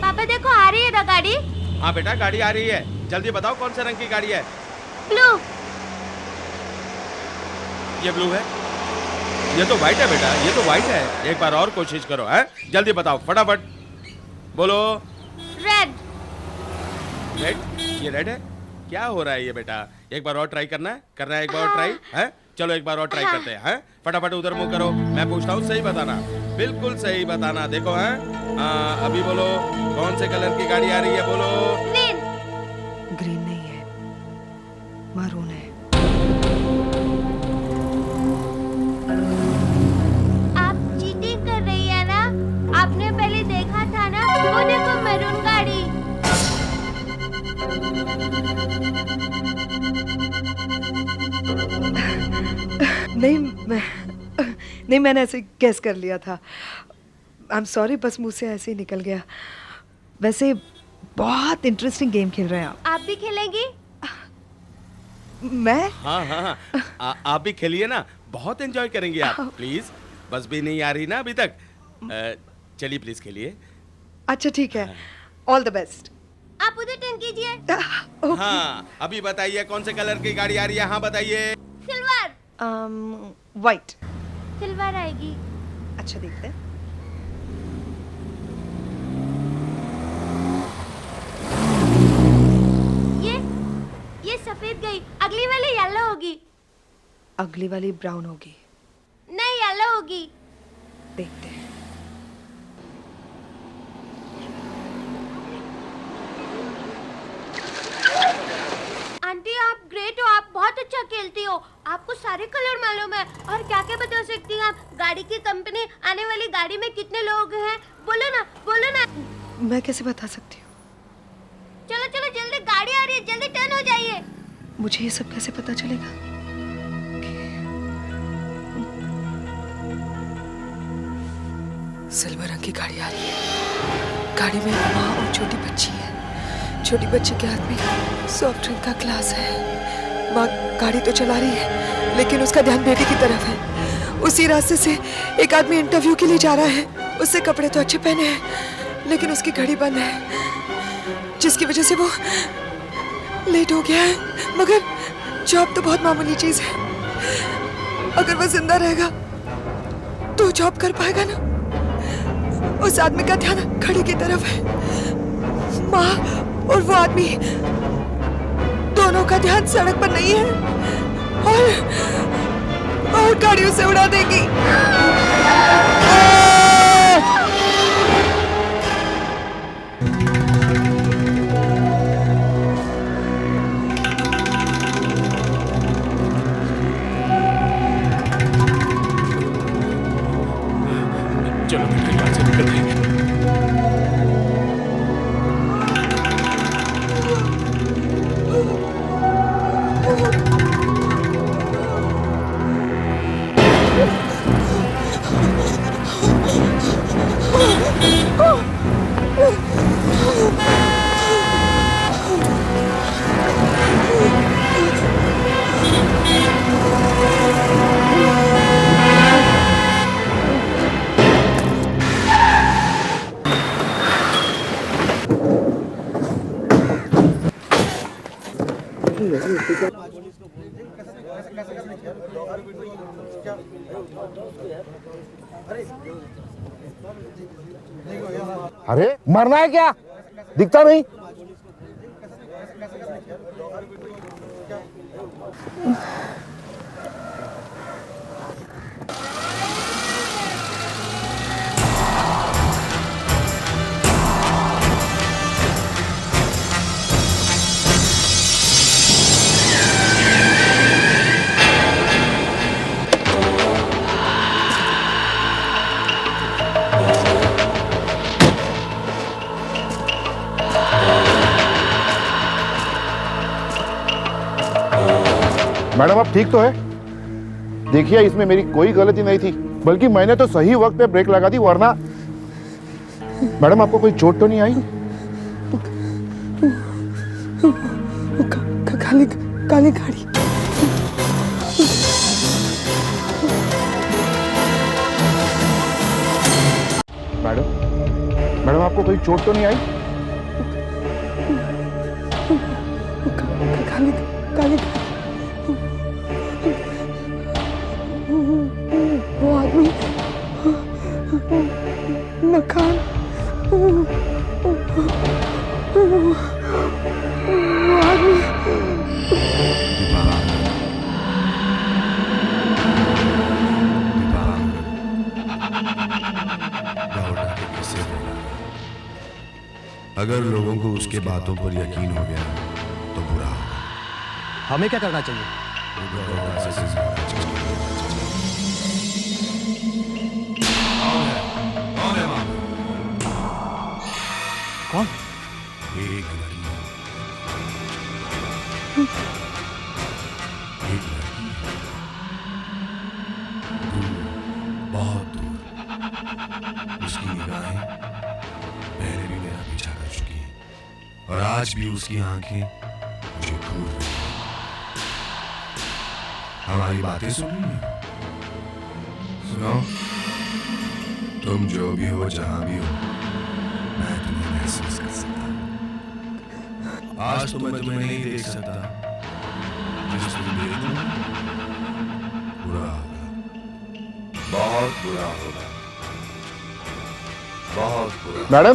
पापा देखो आ रही है ना गाड़ी। हाँ बेटा गाड़ी आ रही है, जल्दी बताओ कौन से रंग की गाड़ी है? ब्लू। ये ब्लू है, ये तो व्हाइट है बेटा, ये तो व्हाइट है। एक बार और कोशिश करो, है जल्दी बताओ फटाफट बोलो। रेड। रेड? ये रेड है? क्या हो रहा है ये बेटा? एक बार और ट्राई करना है एक बार और ट्राई है। चलो एक बार और ट्राई करते हैं। फटाफट उधर मुंह करो, मैं पूछता हूँ सही बताना, बिल्कुल सही बताना। देखो है अभी बोलो कौन से कलर की गाड़ी आ रही है? बोलो। ग्रीन नहीं है, मैरून है। आप चीटिंग कर रही है ना? आपने पहले देखा था ना, वो देखो मैरून गाड़ी। नहीं मैंने ऐसे गेस कर लिया था। आई एम सॉरी, बस मुंह से ऐसे ही निकल गया। वैसे बहुत इंटरेस्टिंग गेम खेल रहे हैं आप भी खेलेंगी? मैं? हाँ आप भी खेलिए ना, बहुत एंजॉय करेंगे आप। प्लीज, बस भी नहीं आ रही ना अभी तक। चलिए प्लीज खेलिए। अच्छा ठीक है, ऑल द बेस्ट। आप उधर टर्न कीजिए। हाँ अभी बताइए कौन से कलर की गाड़ी आ रही है? हाँ बताइए। सिल्वर। वाइट। सिल्वर आएगी। अच्छा देखते हैं। ये सफेद गई, अगली वाली येलो होगी। अगली वाली ब्राउन होगी। नहीं येलो होगी। देखते हैं। आंटी आप ग्रेट हो, आप बहुत अच्छा खेलती हो, आपको सारे कलर मालूम है। और क्या क्या बता सकती हैं आप? गाड़ी की कंपनी, आने वाली गाड़ी में कितने लोग हैं? बोलो ना। मैं कैसे बता सकती हूँ? चलो जल्दी, गाड़ी आ रही है, जल्दी टर्न हो जाइए। मुझे ये सब कैसे पता चलेगा? सिल्वर रंग की गाड़ी आ रही है। गाड़ी में माँ और छोटी बच्ची है। छोटी बच्ची के हाथ में सॉफ्ट ड्रिंक का ग्लास है। माँ गाड़ी तो चला रही है, लेकिन उसका ध्यान बेटी की तरफ है। उसी रास्ते से एक आदमी इंटरव्यू के लिए जा रहा है। उससे कपड़े तो अच्छे पहने हैं, लेकिन उसकी घड़ी बंद है, जिसकी वजह से वो लेट हो गया है। मगर जॉब तो बहुत मामूली चीज है। अगर वह जिंदा रहेगा तो जॉब कर पाएगा ना। उस आदमी का ध्यान घड़ी की तरफ है। माँ और वो आदमी दोनों का ध्यान सड़क पर नहीं है और गाड़ी उसे उड़ा देगी। चलो बेटा यहाँ से निकल जाएंगे। अरे मरना है क्या? दिखता नहीं। मैडम आप ठीक तो है? देखिए इसमें मेरी कोई गलती नहीं थी, बल्कि मैंने तो सही वक्त पे ब्रेक लगा दी, वरना। मैडम आपको कोई चोट तो नहीं आई? काली काली गाड़ी। मैडम आपको कोई चोट तो नहीं आई? काली काली वो आदमी मकान वो आदमी अगर लोगों को उसके बातों पर यकीन हो गया तो बुरा होगा। हमें क्या करना चाहिए? कौन? एक लड़की, दूर, बहुत दूर। उसकी निगाहें पहले भी मेरा पीछा कर चुकी हैं और आज भी उसकी आंखें मुझे घूर रही हैं। हमारी बातें सुन रही हैं? सुनो, तुम जो भी हो, जहां भी हो, मैं तुम्हें महसूस कर सकता हूं। आज तो मैं तुम्हें नहीं देख सकता, जिस दिन देखूं बुरा होगा, बहुत बुरा होगा, बहुत बुरा। मैडम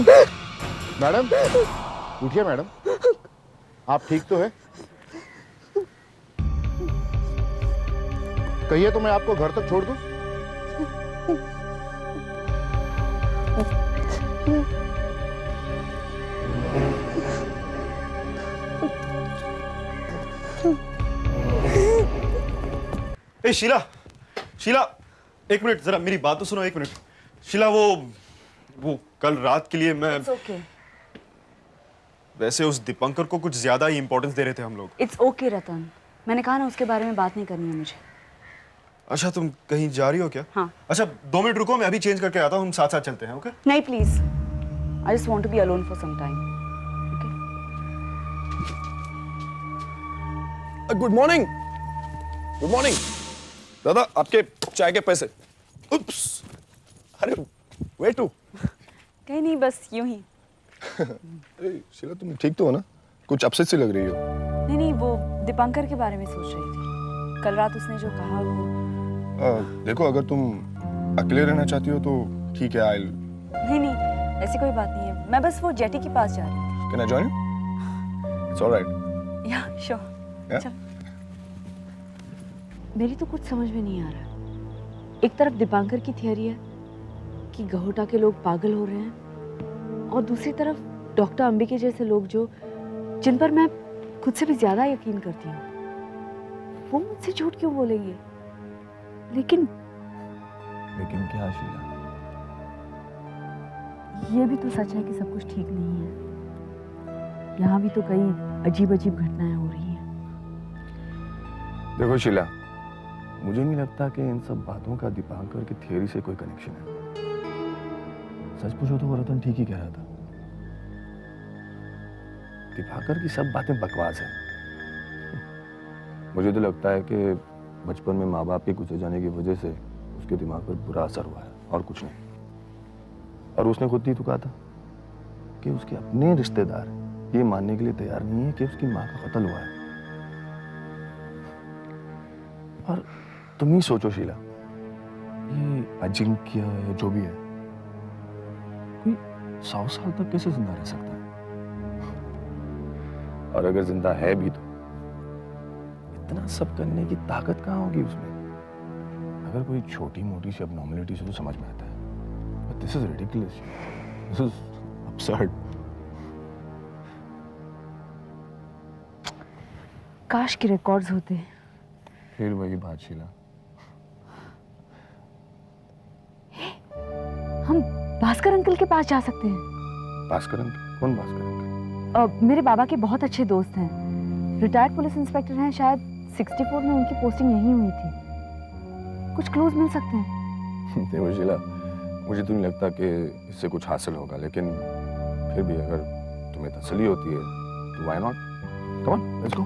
उठिए मैडम, आप ठीक तो है? कहिए तो मैं आपको घर तक छोड़ दूं? ए शीला, एक मिनट जरा मेरी बात तो सुनो, एक मिनट। शीला वो कल रात के लिए मैं okay. वैसे उस दीपंकर को कुछ ज्यादा ही इंपॉर्टेंस दे रहे थे हम लोग। इट्स ओके रतन, मैंने कहा ना उसके बारे में बात नहीं करनी है मुझे। अच्छा तुम कहीं जा रही हो क्या? हाँ। अच्छा 2 मिनट रुको, मैं अभी चेंज करके आता हूँ, हम साथ साथ चलते हैं। ओके? नहीं please, I just want to be alone for some time. Good morning. Good morning दादा, आपके चाय के पैसे। उप्स, अरे वे टू। कहीं नहीं, बस यूं ही। अरे शीला तुम ठीक तो हो ना? कुछ अपसेट सी लग रही हो। नहीं, वो दीपंकर के बारे में सोच रही थी। कल रात उसने जो कहा वो। देखो अगर तुम अकेले रहना चाहती हो तो ठीक है, नहीं नहीं, ऐसी कोई बात नहीं है, मैं बस वो जेटी के पास जा रही थी। Can I join you? It's all right. या श्योर। Yeah. चल। मेरी तो कुछ समझ में नहीं आ रहा है। एक तरफ दीपांकर की थियरी है कि गहोटा के लोग पागल हो रहे हैं, और दूसरी तरफ डॉक्टर अंबिके जैसे लोग जिन पर मैं खुद से भी ज्यादा यकीन करती हूँ, वो मुझसे झूठ क्यों बोलेंगे? लेकिन क्या शीला? ये भी तो सच है कि सब कुछ ठीक नहीं है। यहाँ भी तो कई अजीब अजीब घटनाएं हो रही हैं। देखो शीला, मुझे नहीं लगता कि इन सब बातों का दीपांकर की थियरी से कोई कनेक्शन है। सच पूछो तो वो रतन ठीक ही कह रहा था। दीपांकर की सब बातें बकवास है। मुझे तो लगता है कि बचपन में माँ बाप के गुजर जाने की वजह से उसके दिमाग पर बुरा असर हुआ है, और कुछ नहीं। और उसने खुद ही तो कहा था कि उसके अपने रिश्तेदार ये मानने के लिए तैयार नहीं है कि उसकी माँ का कत्ल हुआ है। और तुम ही सोचो शीला, ये अजिंक्य या जो भी है, कोई 100 साल तक कैसे जिंदा रह सकता है? और अगर जिंदा है भी तो इतना सब करने की ताकत कहाँ होगी उसमें? अगर कोई छोटी मोटी सी abnormality से तो समझ में आता है, but this is ridiculous. This is absurd. काश के रिकॉर्ड्स होते। फिर वही बात शीला, हम भास्कर अंकल के पास जा सकते हैं। भास्कर अंकल? कौन भास्कर अंकल? मेरे बाबा के बहुत अच्छे दोस्त हैं, रिटायर्ड पुलिस इंस्पेक्टर हैं, शायद 64 में उनकी पोस्टिंग यहीं हुई थी। कुछ क्लूज मिल सकते हैं। देखो शीला, मुझे तो नहीं लगता कि इससे कुछ हासिल होगा, लेकिन फिर भी अगर तुम्हें तसल्ली होती है तो why not? Come on, let's go.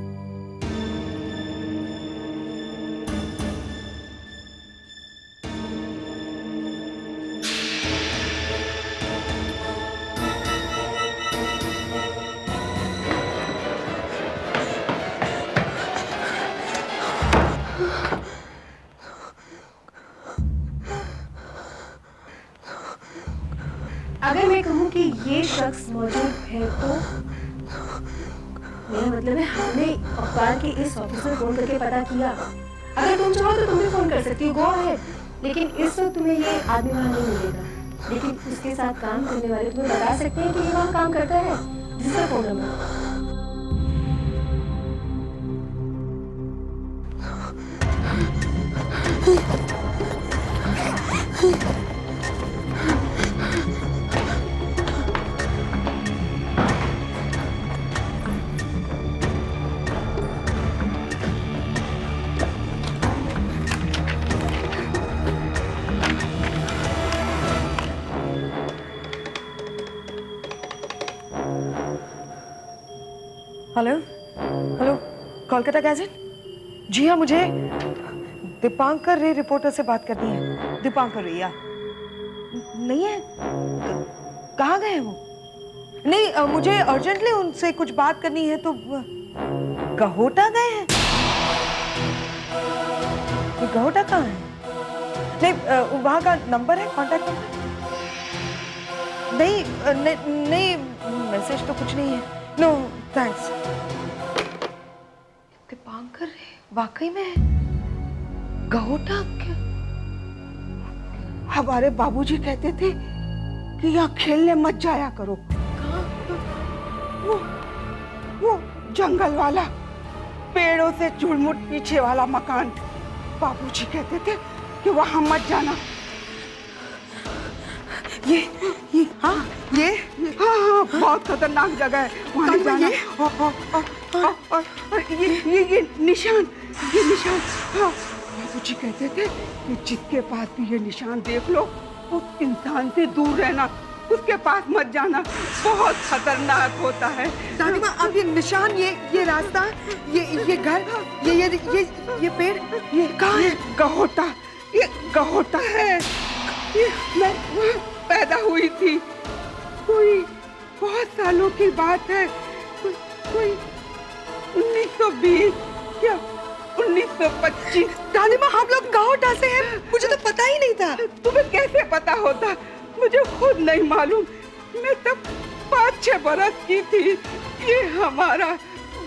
अगर मैं कहूँ कि ये शख्स मौजूद है तो मेरा मतलब है हमने अखबार के इस ऑफिसर फोन करके पता किया। अगर तुम चाहो तो तुम भी फोन कर सकती हो, गो अहेड। लेकिन इस वक्त तुम्हें ये आदमी वहाँ नहीं मिलेगा, लेकिन उसके साथ काम करने वाले तुम्हें बता सकते हैं कि ये वहाँ काम करता है। जिसका phone number hello hello, Kolkata gadget? जी हाँ, मुझे दीपांकर रे रिपोर्टर से बात करनी है। दीपांकर रे या नहीं है? कहाँ गए हैं वो? नहीं, मुझे अर्जेंटली उनसे कुछ बात करनी है। तो गहोटा गए हैं? ये गहोटा कहाँ है? नहीं, वहाँ का नंबर है, कांटेक्ट नंबर? नहीं, मैसेज तो कुछ नहीं है। No thanks. दीपांकर वाकई में गहोटा क्या? हमारे बाबूजी कहते थे कि यहाँ खेलने मत जाया करो। वो जंगल वाला, पेड़ों से झुलमुट पीछे वाला मकान। बाबूजी कहते थे कि वहां मत जाना। हाँ, बहुत खतरनाक जगह है, वहां नहीं जाना। और ये निशान, हाँ, बाबूजी कहते थे कि जिसके पास भी ये निशान देख लो, उस इंसान से दूर रहना, उसके पास मत जाना, बहुत खतरनाक होता है। दादी माँ, अब ये निशान, ये रास्ता, ये घर, ये पेड़, ये कहाँ है? गहोटा, ये गहोटा है। मैं वहाँ पैदा हुई थी, कोई बहुत सालों की बात है, कोई 1920 या 1925। दादी माँ, हम लोग गहोटा से हैं, मुझे तो पता ही नहीं था। तुम्हें कैसे पता होता? मुझे खुद नहीं मालूम। मैं तब 5-6 बरस की थी। ये हमारा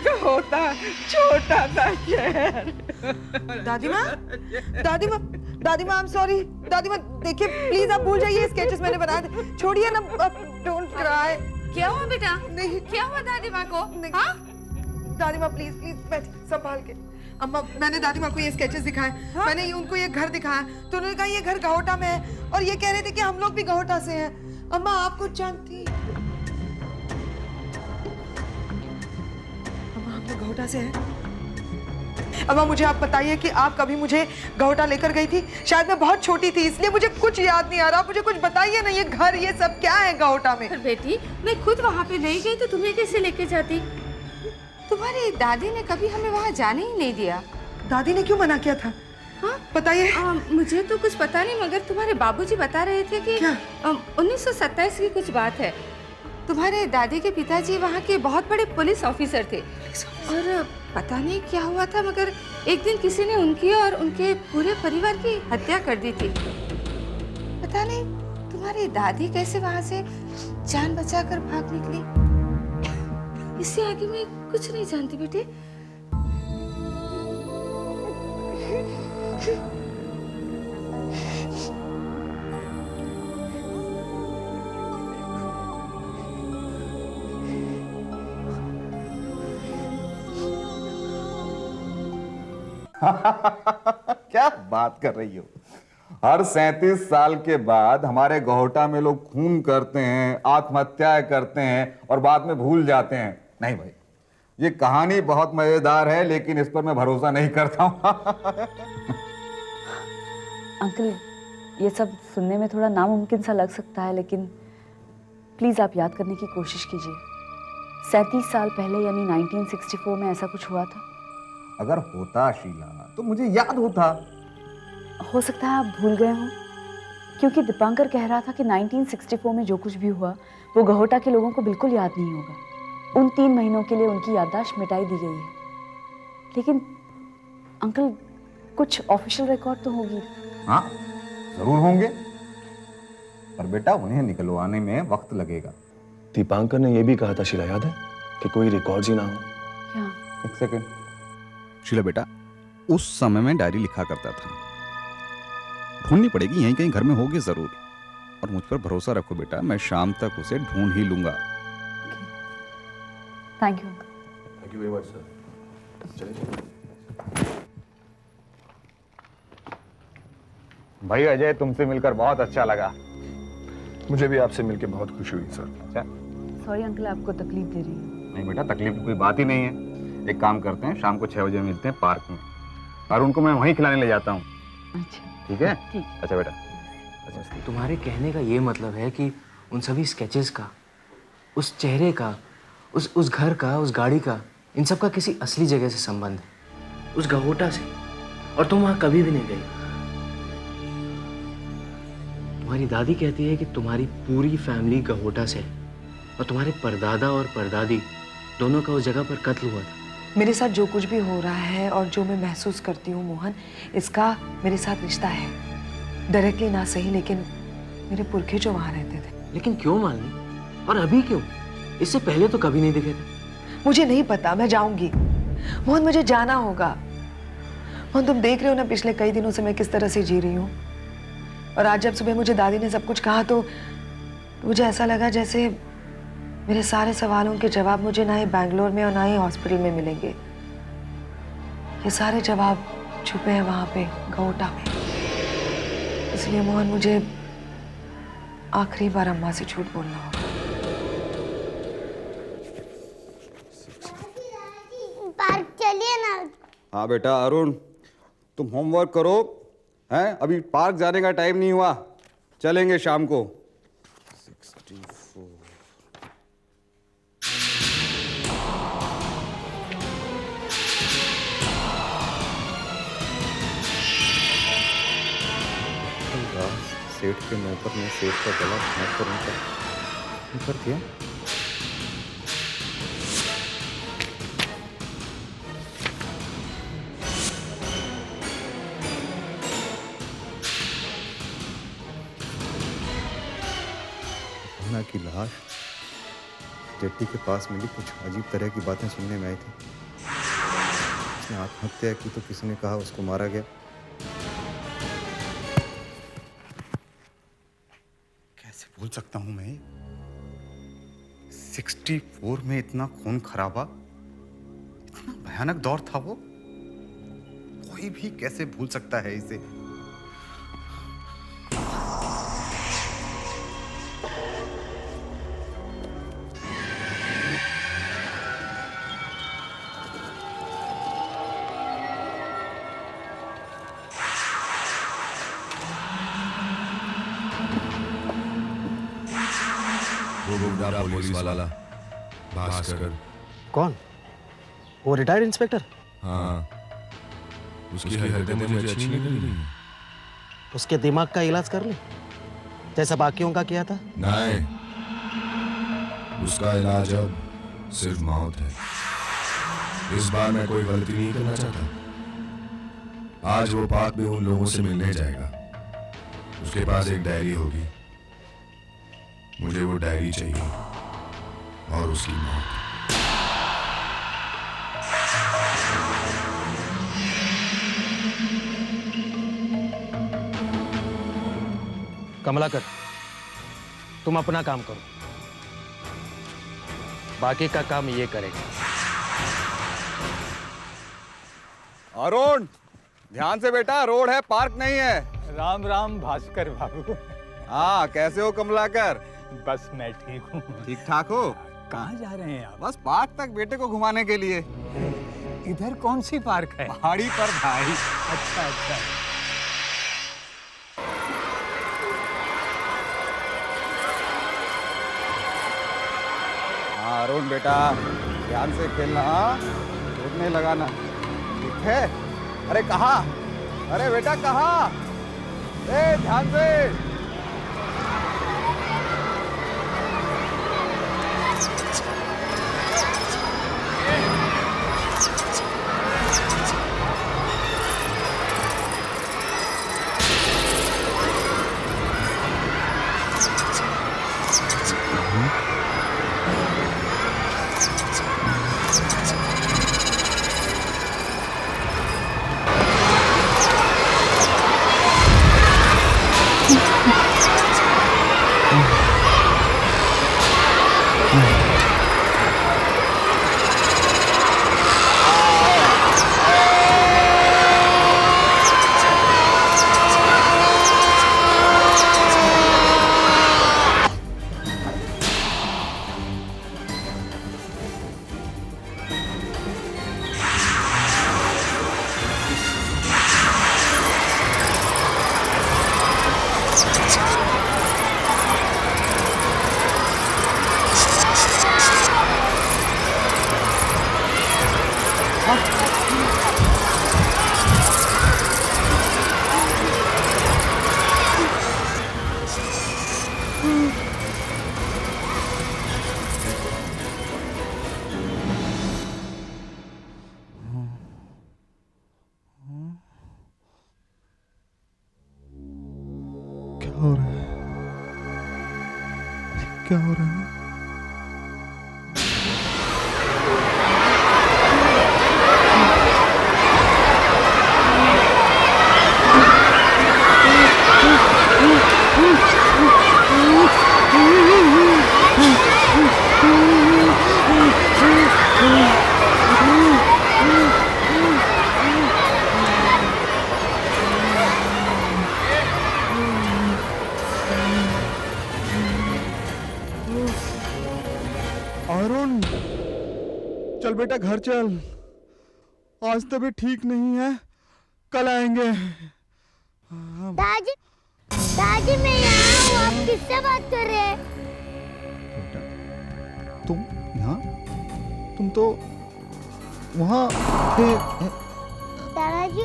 गहोटा छोटा सा शहर। दादी माँ, दादी माँ, दादी माँ, आई एम सॉरी। दादी माँ देखिए प्लीज आप भूल जाइए, स्केचेस मैंने बनाए थे, छोड़िए ना, डोंट क्राई। क्या हुआ बेटा? नहीं क्या हुआ दादी माँ को? हाँ? दादी माँ प्लीज प्लीज बैठ संभाल के। अम्मा मैंने दादी माँ को ये स्केचेस दिखाए, मैंने उनको ये घर दिखाया, तो उन्होंने कहा ये घर गहोटा में है और ये कह रहे थे कि हम लोग भी गहोटा से हैं। अम्मा आप कुछ जानती? अम्मा हम लोग गहोटा से हैं। अम्मा मुझे आप बताइए कि आप कभी मुझे गहोटा लेकर गई थी? शायद मैं बहुत छोटी थी इसलिए मुझे कुछ याद नहीं आ रहा। मुझे कुछ बताइए ना, ये घर ये सब क्या है गहोटा में? पर बेटी मैं खुद वहाँ पे नहीं गई तो तुम्हें कैसे लेके जाती? तुम्हारी दादी ने कभी हमें वहाँ जाने ही नहीं दिया। दादी ने क्यों मना किया था? हाँ बताइए। मुझे तो कुछ पता नहीं, मगर तुम्हारे बाबूजी बता रहे थे कि 1927 की कुछ बात है। तुम्हारे दादी के पिताजी वहाँ के बहुत बड़े पुलिस ऑफिसर थे और पता नहीं क्या हुआ था, मगर एक दिन किसी ने उनकी और उनके पूरे परिवार की हत्या कर दी थी। पता नहीं तुम्हारी दादी कैसे वहाँ से जान बचाकर भाग निकली। इससे आगे मैं कुछ नहीं जानती बेटे। क्या बात कर रही हो? हर 37 साल के बाद हमारे गहोटा में लोग खून करते हैं, आत्महत्याएं करते हैं और बाद में भूल जाते हैं। नहीं भाई, ये कहानी बहुत मजेदार है लेकिन इस पर मैं भरोसा नहीं करता हूं। अंकल ये सब सुनने में थोड़ा नामुमकिन सा लग सकता है, लेकिन प्लीज आप याद करने की कोशिश कीजिए। 37 साल पहले यानी 1964 में ऐसा कुछ हुआ था। अगर होता शीला तो मुझे याद होता। हो सकता है आप भूल गए हों, क्योंकि दीपांकर कह रहा था कि 1964 में जो कुछ भी हुआ वो गहोटा के लोगों को बिल्कुल याद नहीं होगा। उन 3 महीनों के लिए उनकी याददाश्त मिटाई दी गई है। लेकिन अंकल कुछ ऑफिशियल रिकॉर्ड तो होगी। हाँ जरूर होंगे, पर बेटा उन्हें निकलवाने में वक्त लगेगा। दीपांकर ने यह भी कहा था शीला, याद है, कि कोई रिकॉर्ड्स ही ना हो। क्या? एक सेकंड। शीला बेटा, उस समय में डायरी लिखा करता था। ढूंढनी पड़ेगी, यहीं कहीं घर में होगी जरूर। और मुझ पर भरोसा रखो बेटा, मैं शाम तक उसे ढूंढ ही लूंगा। Thank you. Thank you very much sir. चलिए। भाई अजय, तुमसे मिलकर बहुत अच्छा लगा। मुझे भी आपसे मिलकर बहुत खुशी हुई सर। अच्छा सॉरी अंकल, आपको तकलीफ दे रही हूँ। नहीं बेटा, तकलीफ की कोई बात ही नहीं है। एक काम करते हैं, शाम को 6 बजे मिलते हैं पार्क में, और उनको मैं वहीं खिलाने ले जाता हूँ। अच्छा ठीक है? ठीक। अच्छा बेटा। अच्छा, तुम्हारे कहने का ये मतलब है कि उन सभी स्केचेस का, उस चेहरे का, उस घर का, उस गाड़ी का, इन सब का किसी असली जगह से संबंध है, उस गहोटा से, और तुम वहां कभी भी नहीं गई। तुम्हारी दादी कहती है कि तुम्हारी पूरी फैमिली गहोटा से है और तुम्हारे परदादा और परदादी दोनों का उस जगह पर कत्ल हुआ था। मेरे साथ जो कुछ भी हो रहा है और जो मैं महसूस करती हूँ मोहन, इसका मेरे साथ रिश्ता है। डायरेक्टली ना सही, लेकिन मेरे पुरखे जो वहाँ रहते थे। लेकिन क्यों मालनी? और अभी क्यों? इससे पहले तो कभी नहीं दिखे थे। मुझे नहीं पता, मैं जाऊंगी मोहन, मुझे जाना होगा। मोहन तुम देख रहे हो ना पिछले कई दिनों से मैं किस तरह से जी रही हूँ। और आज जब सुबह मुझे दादी ने सब कुछ कहा तो मुझे ऐसा लगा जैसे मेरे सारे सवालों के जवाब मुझे ना ही बैंगलोर में और ना ही हॉस्पिटल में मिलेंगे। ये सारे जवाब छुपे हैं वहां पे गहोटा में। इसलिए मोहन मुझे आखिरी बार अम्मा से झूठ बोलना होगा। पार्क चलिए ना। हाँ बेटा अरुण, तुम होमवर्क करो, हैं? अभी पार्क जाने का टाइम नहीं हुआ, चलेंगे शाम को। 64 सेठ के नौकर ने सेठ का गला काट कर उनका दिया। बहना की लाश जेट्टी के पास मिली। कुछ अजीब तरह की बातें सुनने में आई थी। उसने आत्महत्या की तो किसी ने कहा उसको मारा गया। कैसे भूल सकता हूं मैं? 64 में इतना खून खराबा, इतना भयानक दौर था वो। कोई भी कैसे भूल सकता है इसे? वो गुंडा पुलिस वाला भास्कर। कौन? वो रिटायर्ड इंस्पेक्टर? हाँ, उसकी हरकतें मुझे अच्छी नहीं लगी। उसके दिमाग का इलाज कर ले, जैसा बाकियों का किया था। नहीं, उसका इलाज अब सिर्फ मौत है। इस बार मैं कोई गलती नहीं करना चाहता। आज वो पार्क में उन लोगों से मिलने जाएगा। उसके पास एक डायरी होगी। मुझे वो डायरी चाहिए और उसकी मौत। कमलाकर, तुम अपना काम करो, बाकी का काम ये करेगा। अरुण, ध्यान से बेटा, रोड है, पार्क नहीं है। राम राम भास्कर बाबू। हाँ, कैसे हो कमलाकर? बस मैं ठीक हूँ। ठीक ठाक हो? कहाँ जा रहे हैं आप? बस पार्क तक बेटे को घुमाने के लिए। इधर कौन सी पार्क है? पहाड़ी पर भाई। अच्छा अच्छा। हाँ अरुण बेटा, ध्यान से खेलना, चोट नहीं लगाना, ठीक है? अरे कहाँ? अरे बेटा कहाँ? ध्यान से। क्या हो रहा है? क्या हो रहा है? अरुण, चल बेटा घर चल। आज तबीयत ठीक नहीं है, कल आएंगे। दादी, दादी मैं यहाँ हूँ, आप किससे बात कर रहे हैं? तुम यहाँ? तुम तो वहाँ थे। दादाजी,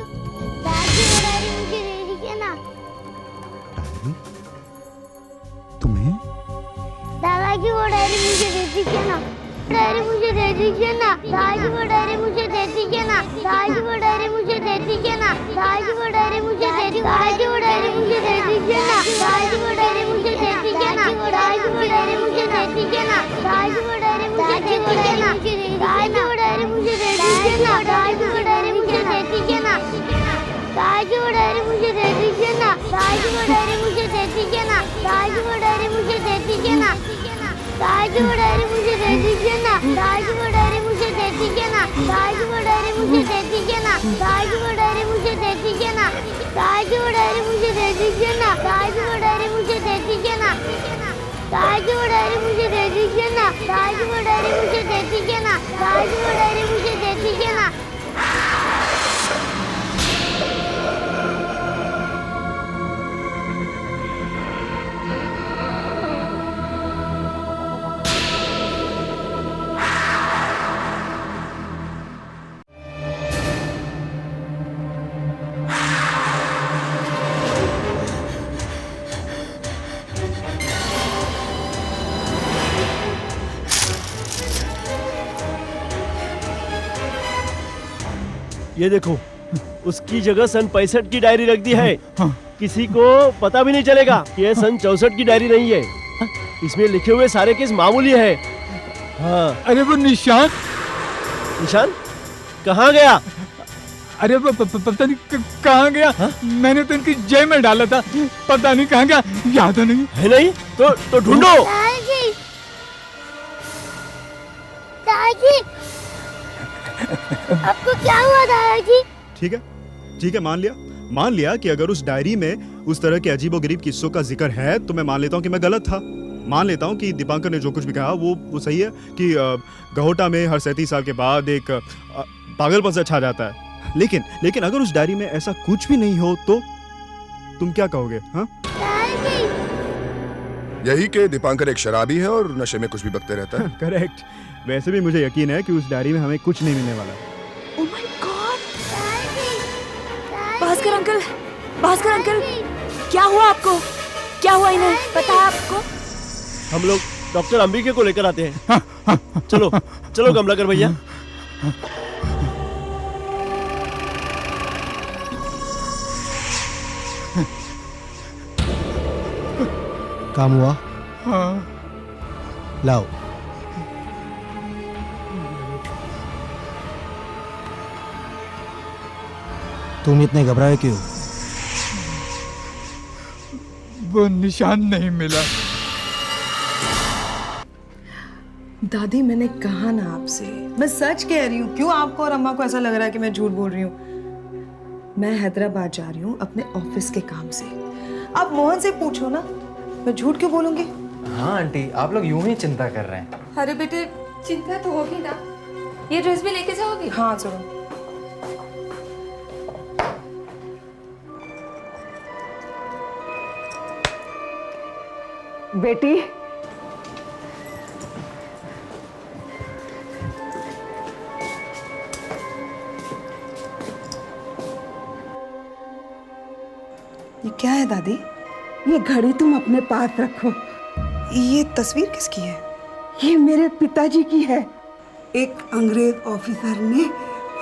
दादी वो डायरी मुझे दे दीजिए ना। तुम्हें? दादाजी वो डायरी मुझे दे दीजिए ना। डायरी मुझे दे दीजिए ना। दादाजी वो डायरी मुझे दे दीजिए ना। दादाजी वो डायरी मुझे दे दीजिए ना। दादाजी वो डायरी मुझे दे दीजिए। दादाजी वो डायरी मुझे दे दीजिए ना। दादाजी वो डायरी मुझे दे दीजिए ना। दादाजी वो डायरी दादी वो डायरी मुझे दे दीजिए ना दादी वो डायरी मुझे दे दीजिए ना दादी वो डायरी मुझे दे दीजिए ना दादी वो डायरी मुझे दे दीजिए ना दादी वो डायरी मुझे दे दीजिए ना दादी वो डायरी मुझे दे दीजिए ना दादी वो डायरी मुझे दे दीजिए ना दादी वो डायरी मुझे दे दीजिए ना दादी वो डायरी मुझे दे दीजिए ना दादी वो डायरी मुझे दे दीजिए ना दादी वो डायरी मुझे दे दीजिए ना दादी वो डायरी मुझे दे दीजिए ना दादी वो डायरी मुझे दे दीजिए ना दादी वो डायरी मुझे दे दीजिए ना ये देखो, उसकी जगह सन 65 की डायरी रख दी है। किसी को पता भी नहीं चलेगा कि ये सन 64 की डायरी नहीं है। इसमें लिखे हुए सारे केस मामूली है। हाँ। अरे वो निशान कहाँ गया? अरे वो पता नहीं कहाँ गया। मैंने तो इनकी जेब में डाला था, पता नहीं कहाँ गया, याद नहीं है। नहीं तो ढूंढो। दादाजी आपको क्या हुआ दादाजी? ठीक है, मान लिया कि अगर उस डायरी में उस तरह के अजीबोगरीब किस्सों का जिक्र है तो मैं मान लेता हूँ कि मैं गलत था। मान लेता हूँ कि दीपांकर ने जो कुछ भी कहा वो सही है कि गहोटा में हर 37 साल के बाद एक पागलपन से छा जाता है। लेकिन अगर उस डायरी में ऐसा कुछ भी नहीं हो तो तुम क्या कहोगे? हाँ, यही कि दीपांकर एक शराबी है और नशे में कुछ भी बकते रहता है। करेक्ट। वैसे भी मुझे यकीन है कि उस डायरी में हमें कुछ नहीं मिलने वाला। Oh my God! Bhaskar uncle, क्या हुआ आपको? क्या हुआ इन्हें? पता है आपको? हम लोग डॉक्टर अंबिके को लेकर आते हैं। चलो कमलाकर भैया। काम हुआ? हाँ। लाओ। तुम इतने घबराए क्यों? वो निशान नहीं मिला। दादी मैंने कहा ना आपसे, मैं सच कह रही हूँ। क्यों आपको और अम्मा को ऐसा लग रहा है कि मैं झूठ बोल रही हूँ? मैं हैदराबाद जा रही हूँ अपने ऑफिस के काम से। आप मोहन से पूछो ना, मैं झूठ क्यों बोलूंगी? हाँ आंटी, आप लोग यूं ही चिंता कर रहे हैं। अरे बेटे, चिंता तो होगी ना। ये ड्रेस भी लेके जाओगी? हाँ चलो। बेटी, ये क्या है दादी? ये घड़ी तुम अपने पास रखो। ये तस्वीर किसकी है? ये मेरे पिताजी की है। एक अंग्रेज ऑफिसर ने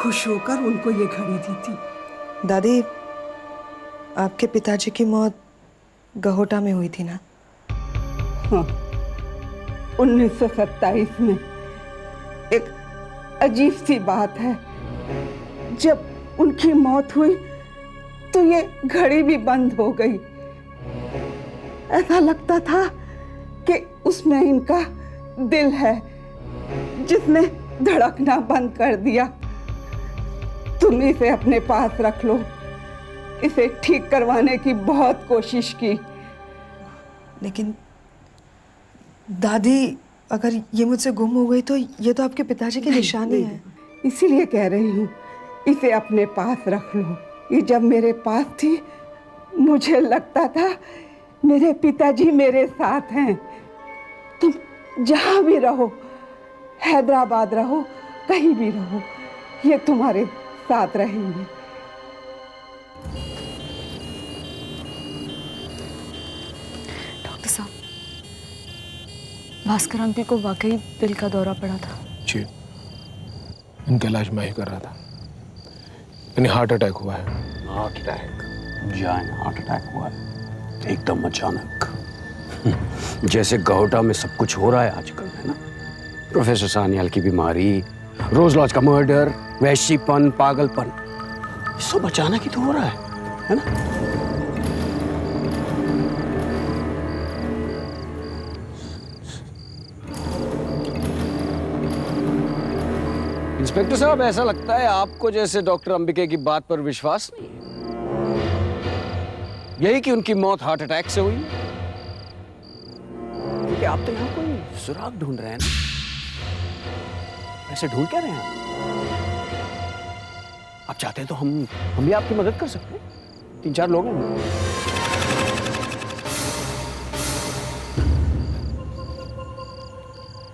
खुश होकर उनको ये घड़ी दी थी। दादी, आपके पिताजी की मौत गहोटा में हुई थी ना? हाँ, 1927 में। एक अजीब सी बात है, जब उनकी मौत हुई तो ये घड़ी भी बंद हो गई। ऐसा लगता था कि उसमें इनका दिल है जिसने धड़कना बंद कर दिया। तुम इसे अपने पास रख लो। इसे ठीक करवाने की बहुत कोशिश की, लेकिन दादी, अगर ये मुझसे गुम हो गई तो ये तो आपके पिताजी की निशानी है। इसीलिए कह रही हूँ, इसे अपने पास रख लो। ये जब मेरे पास थी मुझे लगता था मेरे पिताजी मेरे साथ हैं। तुम जहाँ भी रहो, हैदराबाद रहो, कहीं भी रहो, ये तुम्हारे साथ रहेंगे। डॉक्टर साहब, भास्कर अंकल को वाकई दिल का दौरा पड़ा था। जी, इनका इलाज मैं ही कर रहा था। इन्हें हार्ट अटैक हुआ है। Heart attack? जान हार्ट अटैक हुआ है एकदम अचानक। जैसे गहोटा में सब कुछ हो रहा है आजकल, है ना? प्रोफेसर सान्याल की बीमारी, रोज लॉज का मर्डर, वैश्यपन, पागलपन, ये सब अचानक ही तो हो रहा है ना? इंस्पेक्टर साहब, ऐसा लगता है आपको जैसे डॉक्टर अंबिके की बात पर विश्वास नहीं है। यही कि उनकी मौत हार्ट अटैक से हुई है? क्योंकि आप तो यहाँ कोई सुराग ढूंढ रहे हैं ना? ऐसे ढूंढ क्या रहे हैं आप चाहते हैं तो हम भी आपकी मदद कर सकते हैं। 3-4 लोग हैं।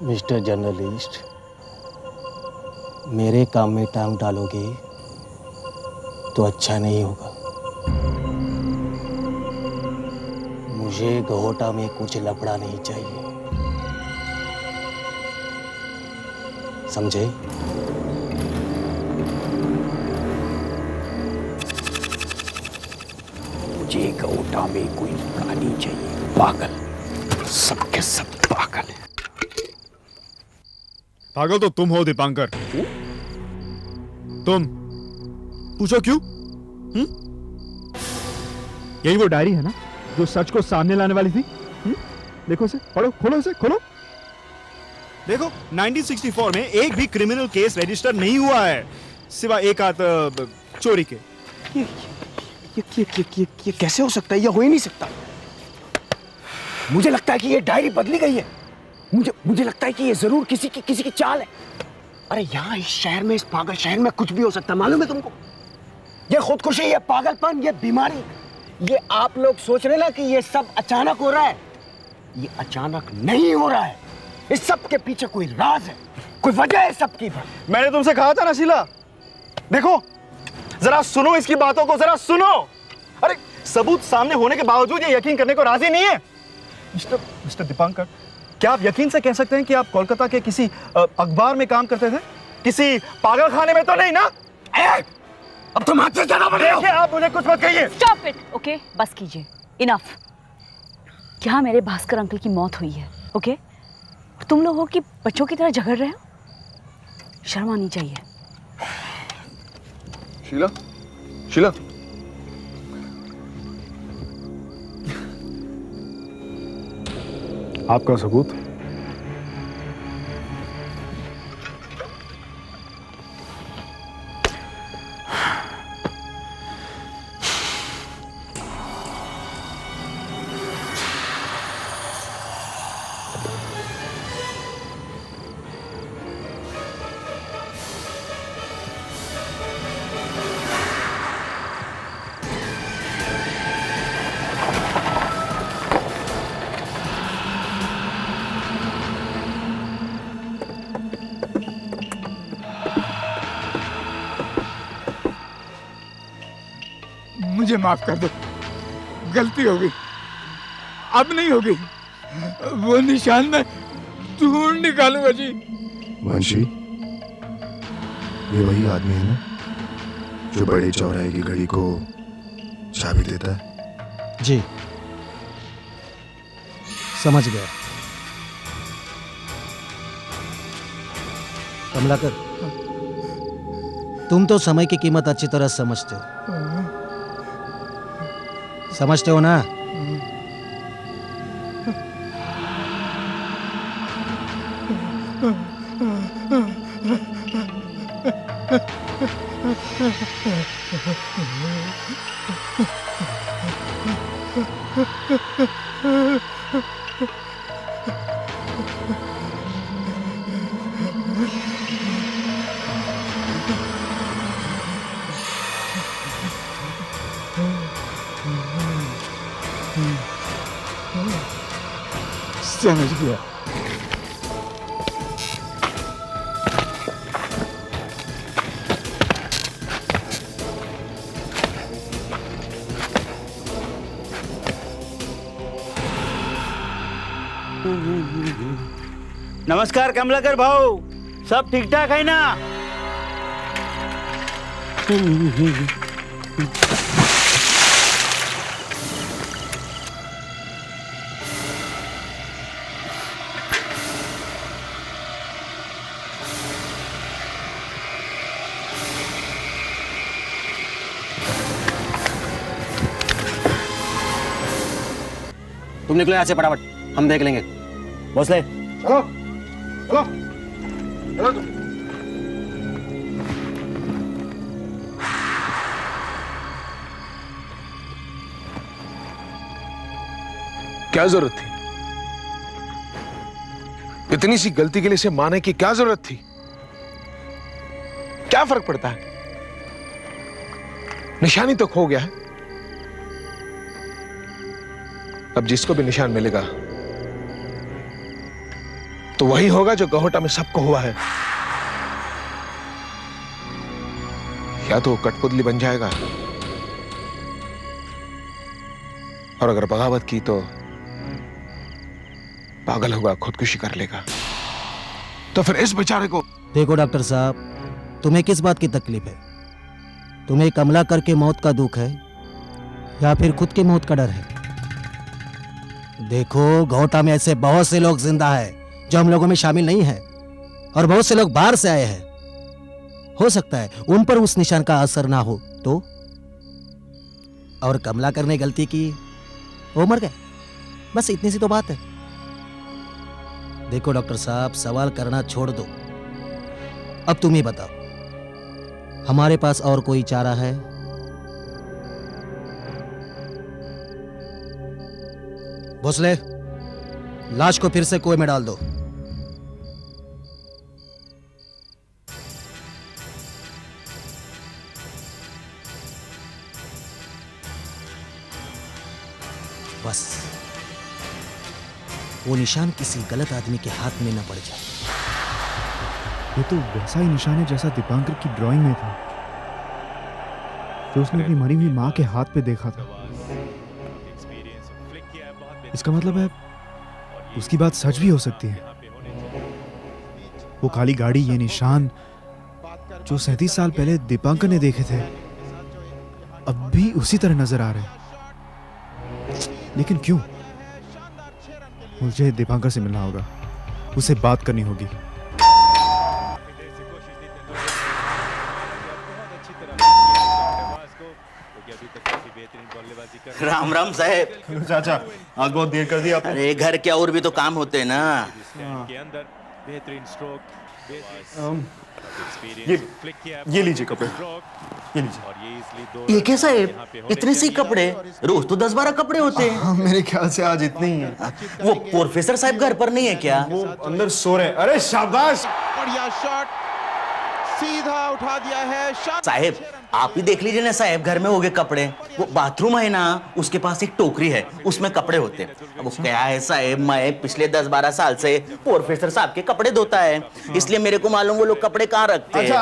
मिस्टर जर्नलिस्ट, मेरे काम में टांग डालोगे तो अच्छा नहीं होगा। मुझे गहोटा में कुछ लफड़ा नहीं चाहिए, समझे? मुझे गहोटा में कोई लफड़ा नहीं चाहिए। पागल, सबके सब पागल है। पागल तो तुम हो दीपांकर। तुम पूछो क्यों? यही वो डायरी है ना जो सच को सामने लाने वाली थी? देखो इसे, पढ़ो, खोलो इसे, खोलो। देखो 1964 में एक भी क्रिमिनल केस रजिस्टर नहीं हुआ है सिवाय एक आध चोरी के। ये कैसे हो सकता है? ये हो ही नहीं सकता। मुझे लगता है कि ये डायरी बदली गई है। मुझे लगता है कि ये जरूर किसी की चाल है। अरे यहाँ इस शहर में, इस पागल शहर में कुछ भी हो सकता है, मालूम है तुमको? ये खुदकुशी, ये पागलपन, ये बीमारी, ये आप लोग सोच रहे ना कि ये सब अचानक हो रहा है। ये अचानक नहीं हो रहा है। इस सब के पीछे कोई राज है, कोई वजह है सबकी। मैंने तुमसे कहा था ना शीला, देखो जरा सुनो इसकी बातों को, जरा सुनो। अरे सबूत सामने होने के बावजूद ये यकीन करने को राजी नहीं है। मिस्टर दीपांकर, क्या आप यकीन से कह सकते हैं कि आप कोलकाता के किसी अखबार में काम करते थे? किसी पागल खाने में तो नहीं ना? अब तुम हाथ से जाना पड़ेगा। देखिए, आप मुझे कुछ मत कहिए। Stop it, okay? बस कीजिए, इनफ। क्या मेरे भास्कर अंकल की मौत हुई है, ओके? तुम लोग हो कि बच्चों की तरह झगड़ रहे हो? शर्म आनी चाहिए। शीला, शीला, आपका सबूत? मुझे माफ कर दो, गलती हो गई, अब नहीं होगी। वो निशान मैं ढूंढ निकालूंगा जी। वंशी, ये वही आदमी है ना जो बड़े चौराहे की घड़ी को चाबी देता है? जी, समझ गया। कमलाकर, तुम तो समय की कीमत अच्छी तरह समझते हो, समझते हो ना? समझ गया। नमस्कार कमलाकर भाऊ, सब ठीक ठाक है ना? तुम निकलो यहाँ से फटाफट, हम देख लेंगे। भोसले चलो चलो चलो तुम। क्या जरूरत थी? इतनी सी गलती के लिए इसे मारने की क्या जरूरत थी? क्या फर्क पड़ता है? निशानी तो खो गया है। अब जिसको भी निशान मिलेगा तो वही होगा जो गहोटा में सबको हुआ है। या तो कठपुतली बन जाएगा, और अगर बगावत की तो पागल होगा, खुदकुशी कर लेगा। तो फिर इस बेचारे को देखो डॉक्टर साहब, तुम्हें किस बात की तकलीफ है? तुम्हें कमला करके मौत का दुख है या फिर खुद की मौत का डर है? देखो गौटा में ऐसे बहुत से लोग जिंदा हैं जो हम लोगों में शामिल नहीं है, और बहुत से लोग बाहर से आए हैं। हो सकता है उन पर उस निशान का असर ना हो तो। और कमला करने गलती की, वो मर गए, बस इतनी सी तो बात है। देखो डॉक्टर साहब, सवाल करना छोड़ दो। अब तुम ही बताओ, हमारे पास और कोई चारा है? भोसले, लाश को फिर से कुएं में डाल दो। बस वो निशान किसी गलत आदमी के हाथ में न पड़ जाए। ये तो वैसा ही निशान है जैसा दीपांकर की ड्राइंग में था, जो उसने अपनी मरी हुई माँ के हाथ पे देखा था। इसका मतलब है उसकी बात सच भी हो सकती है। वो काली गाड़ी, ये निशान जो 37 साल पहले दीपांकर ने देखे थे, अब भी उसी तरह नजर आ रहे हैं। लेकिन क्यों? मुझे दीपांकर से मिलना होगा, उससे बात करनी होगी। राम राम साहेब। चाचा, आज बहुत देर कर दी आपने। अरे घर के और भी तो काम होते हैं ना। ये लीजिए कपड़े, ये लीजिए। ये क्या साहेब, इतने से कपड़े? रोज तो 10-12 कपड़े होते हैं। मेरे ख्याल से आज इतने ही हैं। वो प्रोफेसर साहब घर पर नहीं है क्या? वो अंदर सो रहे हैं। अरे शाबाश, बढ़िया शॉट, सीधा उठा दिया है। साहेब आप ही देख लीजिए ना साहेब, घर में हो गए कपड़े। वो बाथरूम है ना, उसके पास एक टोकरी है, उसमें कपड़े होते हैं। अब वो क्या है साहेब, मैं पिछले 10-12 साल से प्रोफेसर साहब के कपड़े धोता है, इसलिए मेरे को मालूम वो लोग कपड़े कहाँ रखते हैं। अच्छा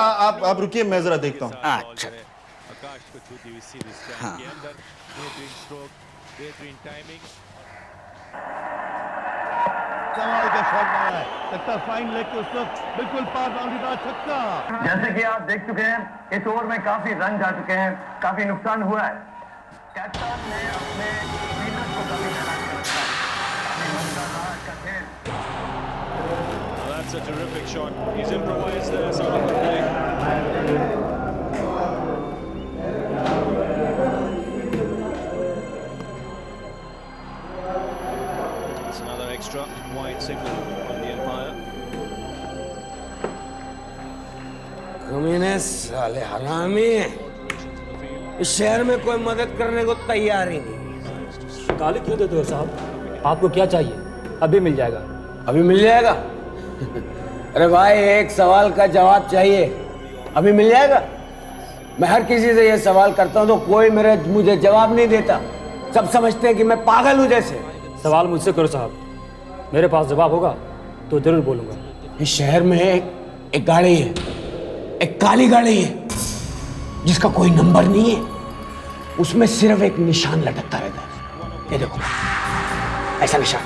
आप रुकिए, मैं जरा देखता हूँ। अच्छा हाँ। कमाल का शॉट मारा है, लगता फाइन लेग के उस वक्त बिल्कुल पार बाउंड्री का छक्का। जैसे कि आप देख चुके हैं, इस ओवर में काफी रन जा चुके हैं, काफी नुकसान हुआ है। कैप्टन ने अपने फील्डर्स को काफी हैरान कर दिया है। अपनी मंदादार का खेल। That's a terrific shot. He's improvised there, Saurabh Pandey. That's another extra wide signal from the umpire. कमीने साले हरामी, इस शहर में कोई मदद करने को तैयार ही नहीं। गाली क्यों देते हो साहब? आपको क्या चाहिए? अभी मिल जाएगा। अभी मिल जाएगा? अरे भाई एक सवाल का जवाब चाहिए, अभी मिल जाएगा? मैं हर किसी से ये सवाल करता हूँ तो कोई मुझे जवाब नहीं देता। सब समझते हैं कि मैं पागल हूँ जैसे। सवाल मुझसे करो साहब, मेरे पास जवाब होगा तो जरूर बोलूंगा। इस शहर में एक गाड़ी है, एक काली गाड़ी है जिसका कोई नंबर नहीं है, उसमें सिर्फ एक निशान लटकता रहता है। ये देखो ऐसा निशान,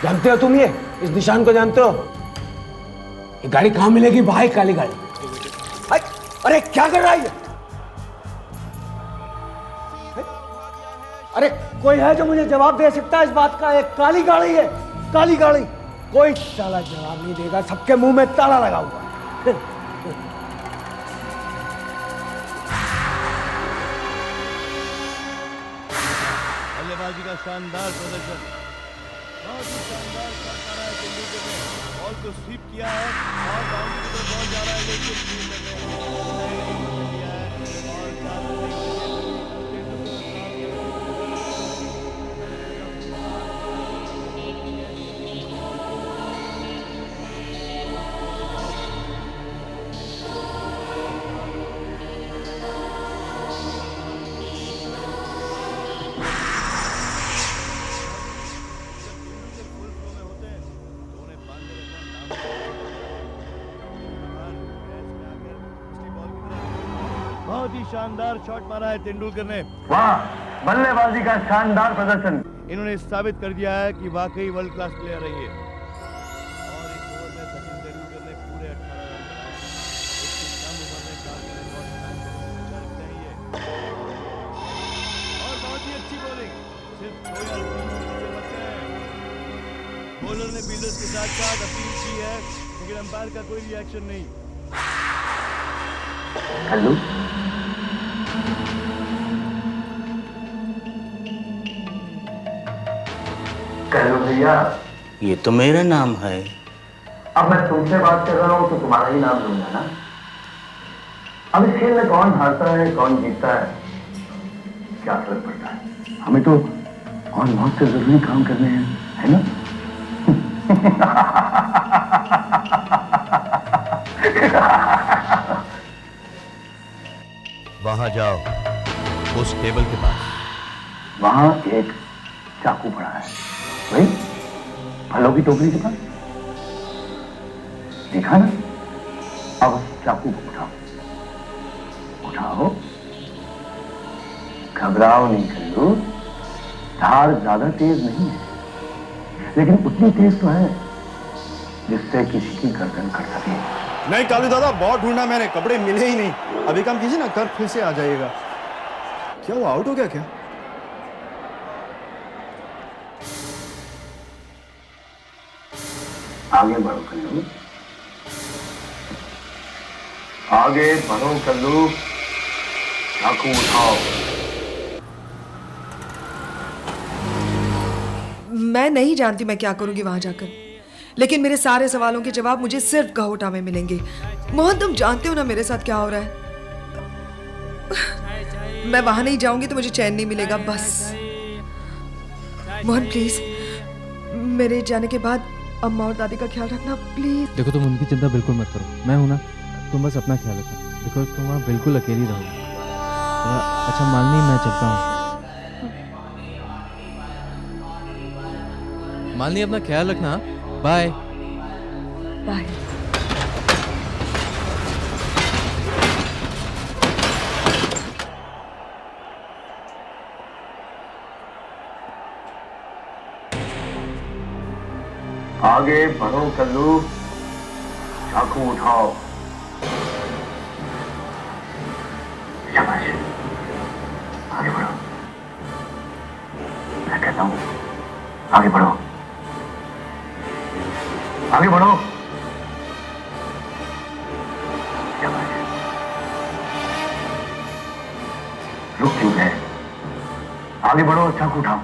जानते हो तुम ये इस निशान को जानते हो? ये गाड़ी कहां मिलेगी भाई, काली गाड़ी? अरे क्या कर रहा है? अरे कोई है जो मुझे जवाब दे सकता है इस बात का? एक काली गाड़ी है, काली गाड़ी। कोई साला जवाब नहीं देगा, सबके मुंह में ताला लगा हुआ है। बल्लेबाजी का शानदार प्रदर्शन, बहुत ही शानदार शॉट मारा है तेंदुलकर ने, बॉल को स्वीप किया है और बाउंड्री की तरफ बॉल जा रहा है, लेकिन फील्डर ने नहीं किया है और बहुत ही शानदार शॉट मारा है तेंदुलकर ने। वाह, बल्लेबाजी का शानदार प्रदर्शन। इन्होंने साबित कर दिया है कि वाकई वर्ल्ड क्लास प्लेयर रही है। और इस ओवर में सचिन तेंदुलकर ने पूरे 18 रन बनाए। इसकी कम उम्र में चार का रिकॉर्ड कायम रखते हैं ये। और बहुत ही अच्छी बॉलिंग, सिर्फ 2 या 3 से बचे हैं। बॉलर ने फील्डर्स के साथ साथ अपील की है, लेकिन अंपायर का कोई रिएक्शन नहीं। हेलो, कहो भैया, ये तो मेरा नाम है। अब मैं तुमसे बात कर रहा हूँ तो तुम्हारा ही नाम लूंगा ना। अब इस खेल में कौन हारता है कौन जीतता है क्या फर्क पड़ता है? हमें तो और बहुत से जरूरी काम करने हैं, है ना? वहां जाओ, उस टेबल के पास। वहां एक चाकू पड़ा है, वही फलों की टोकरी के पास। देखा ना? अब उस चाकू को उठाओ, उठाओ। घबराओ नहीं कल्लू, धार ज्यादा तेज नहीं है, लेकिन उतनी तेज तो है जिससे किसी की गर्दन कट सके। नहीं कालू दादा, बहुत ढूंढा मैंने, कपड़े मिले ही नहीं। अभी काम कीजिए ना, कल फिर से आ जाइएगा। क्या वो आउट हो गया क्या? आगे बढ़ो कल्लू, आगे बढ़ो कल्लू, चाकू उठाओ। मैं नहीं जानती मैं क्या करूंगी वहां जाकर, लेकिन मेरे सारे सवालों के जवाब मुझे सिर्फ गहोटा में मिलेंगे। मोहन, तुम जानते हो ना मेरे साथ क्या हो रहा है। मैं वहां नहीं जाऊंगी तो मुझे चैन नहीं मिलेगा, बस। मोहन प्लीज, मेरे जाने के बाद अम्मा और दादी का ख्याल रखना प्लीज। देखो, तुम उनकी चिंता बिल्कुल मत करो, मैं हूं ना। तुम बस अपना ख्याल रखना, बिकॉज तुम वहाँ बिल्कुल अकेली रहोगी। अच्छा मालिनी, मैं चलता हूँ। मालिनी, अपना ख्याल रखना। Bye bye. आगे बढ़ो कल्लू, चाकू उठाओ। शाबाश, आगे बढ़ो। मैं कहता हूं आगे बढ़ो, आगे बढ़ो। शाबाश, रुक क्यों गए? आगे बढ़ो, चाकू उठाओ।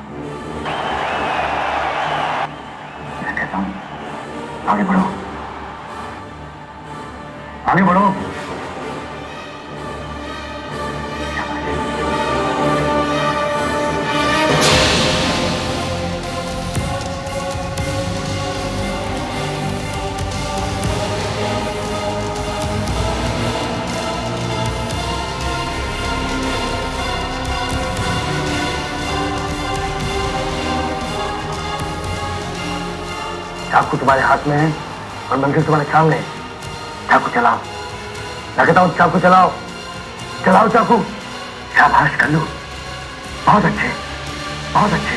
मैं कहता हूं आगे बढ़ो, आगे बढ़ो। चाकू तुम्हारे हाथ में है और मंजिल तुम्हारे सामने। चाकू चलाओ, मैं कहता हूं चाकू चलाओ, चलाओ चाकू। शाबाश कल्लू, बहुत अच्छे, बहुत अच्छे।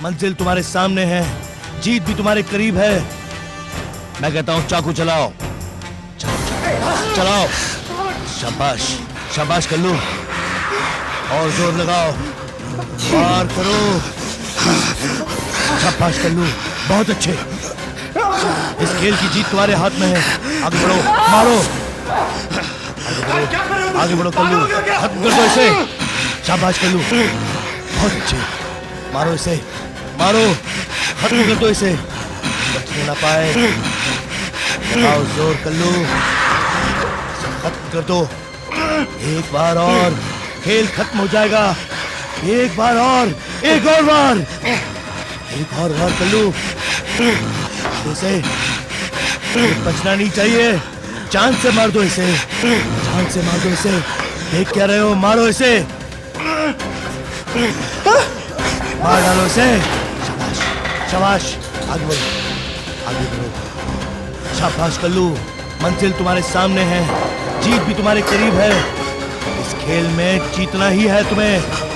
मंजिल तुम्हारे सामने है, जीत भी तुम्हारे करीब है। मैं कहता हूं चाकू चलाओ, चलाओ। शाबाश, शाबाश कल्लू, और जोर लगाओ, वार करो। शाबाश कल्लू, बहुत अच्छे। इस खेल की जीत तुम्हारे हाथ में है। आगे बढ़ो, मारो, आगे बढ़ो। आगे बढ़ो कल्लू, खत्म कर दो इसे। शाबाश कल्लू, बहुत अच्छे। मारो इसे, मारो, खत्म कर दो इसे, बचने ना पाए। लगाओ जोर कल्लू, खत्म कर दो। एक बार और खेल खत्म हो जाएगा। एक बार और, एक और बार, एक और बार कल्लू, इसे बचना नहीं चाहिए। जान से मार दो इसे, जान से मार दो इसे। देख क्या रहे हो, मारो इसे, मार डालो इसे। शाबाश, शाबाश, आगे बढ़ो, आगे बढ़ो। शाबाश कल्लू, मंजिल तुम्हारे सामने है, जीत भी तुम्हारे करीब है। इस खेल में जीतना ही है तुम्हें।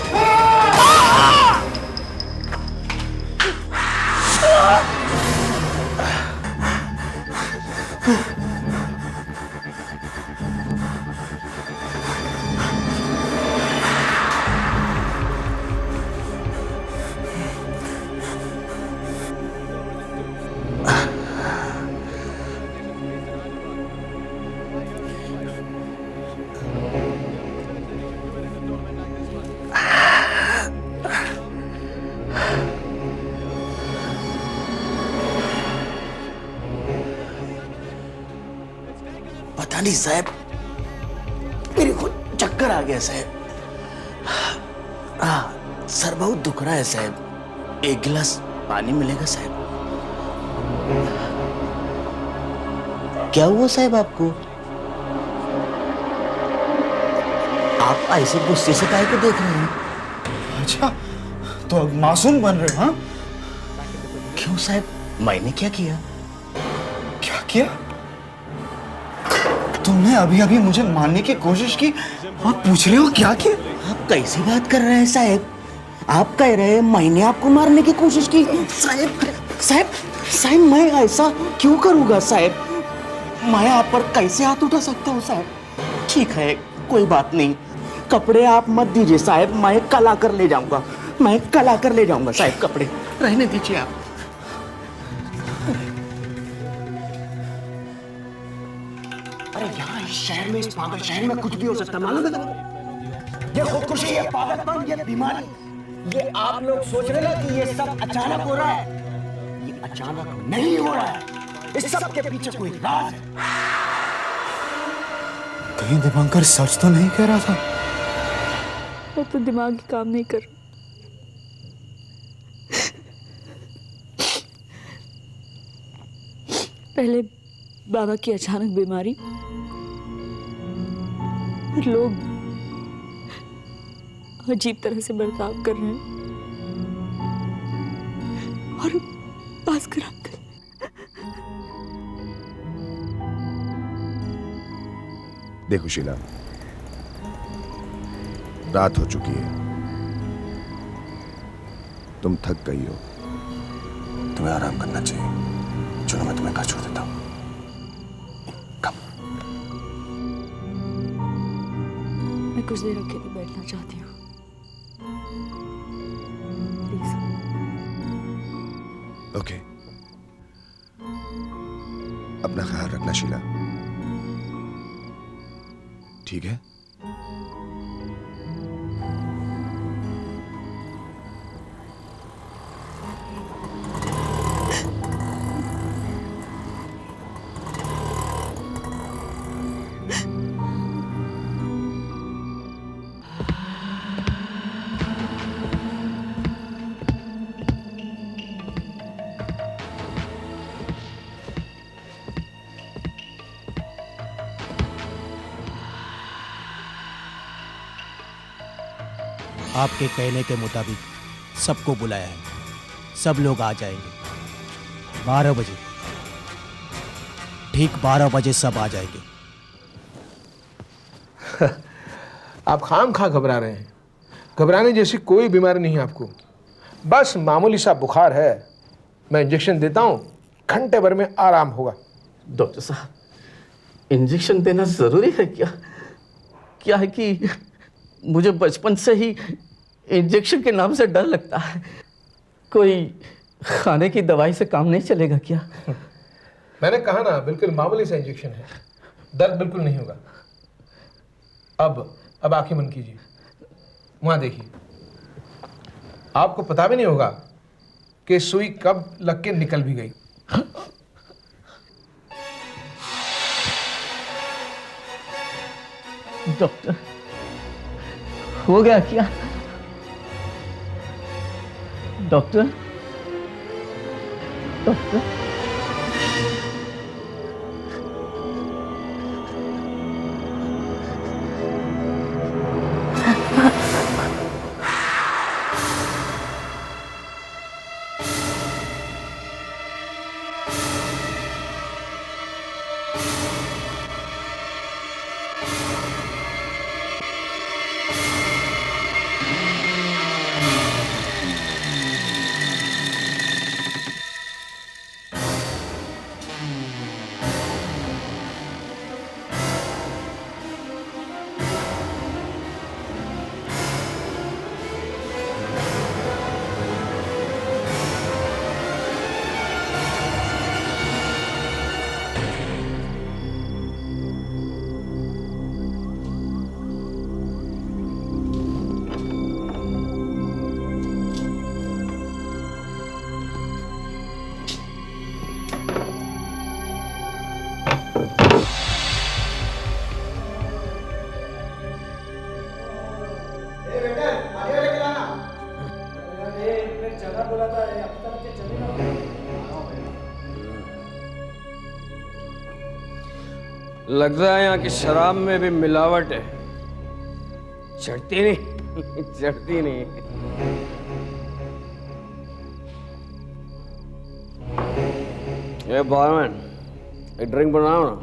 पता नहीं साहब, मेरे को चक्कर आ गया साहब। सर बहुत दुख रहा है साहब। एक गिलास पानी मिलेगा साहब? क्या हुआ साहब आपको? आप ऐसे गुस्से से काहे को देख रहे हैं? अच्छा, तो अब मासूम बन रहे हो? हाँ? क्यों साहब, मैंने क्या किया? क्या किया? तुमने अभी अभी मुझे मारने की कोशिश की और पूछ रहे हो क्या किया? आप कैसी बात कर रहे हैं साहब? आप कह रहे हैं मैंने आपको मारने की कोशिश की? साहब साहब साहब, मैं ऐसा क्यों करूंगा साहब? मैं आप पर कैसे हाथ उठा सकता हूँ साहब? ठीक है, कोई बात नहीं, कपड़े आप मत दीजिए साहब, मैं कल आकर ले जाऊंगा। मैं कल आकर ले जाऊंगा साहब, कपड़े रहने दीजिए आप। अरे यहाँ इस शहर में, इस पागल शहर में कुछ भी हो सकता, मालूम है? ये खुदकुशी, ये पागलपन, ये बीमारी, ये आप लोग सोच रहे हैं कि ये सब अचानक हो रहा है। ये अचानक नहीं हो रहा है, इस सब के पीछे कोई राज है। कहीं दीपांकर सच तो नहीं कह रहा था? वो तो दिमाग ही काम नहीं कर। पहले बाबा की अचानक बीमारी, फिर लोग अजीब तरह से बर्ताव कर रहे हैं, और भास्कर अंकल। देखो शीला, रात हो चुकी है, तुम थक गई हो, तुम्हें आराम करना चाहिए। चलो मैं तुम्हें घर छोड़ देता हूं। मैं कुछ देर अकेले बैठना चाहती हूँ, प्लीज। ओके, अपना ख्याल रखना शीला, ठीक है? आपके कहने के मुताबिक सबको बुलाया है। सब लोग आ जाएंगे 12 बजे, ठीक 12 बजे सब आ जाएंगे। आप खाम खा घबरा रहे हैं। घबराने जैसी कोई बीमारी नहीं है आपको, बस मामूली सा बुखार है। मैं इंजेक्शन देता हूँ, घंटे भर में आराम होगा। डॉक्टर साहब, इंजेक्शन देना जरूरी है क्या? क्या है कि मुझे बचपन से ही इंजेक्शन के नाम से डर लगता है। कोई खाने की दवाई से काम नहीं चलेगा क्या? मैंने कहा ना, बिल्कुल मामूली सा इंजेक्शन है, दर्द बिल्कुल नहीं होगा। अब आंखें बंद कीजिए, वहां देखिए। आपको पता भी नहीं होगा कि सुई कब लग के निकल भी गई। डॉक्टर, हो गया क्या? डॉक्टर, डॉक्टर, लगता है यहाँ की शराब में भी मिलावट है। चढ़ती नहीं चढ़ती नहीं। ए बारमैन, एक ड्रिंक बनाओ ना।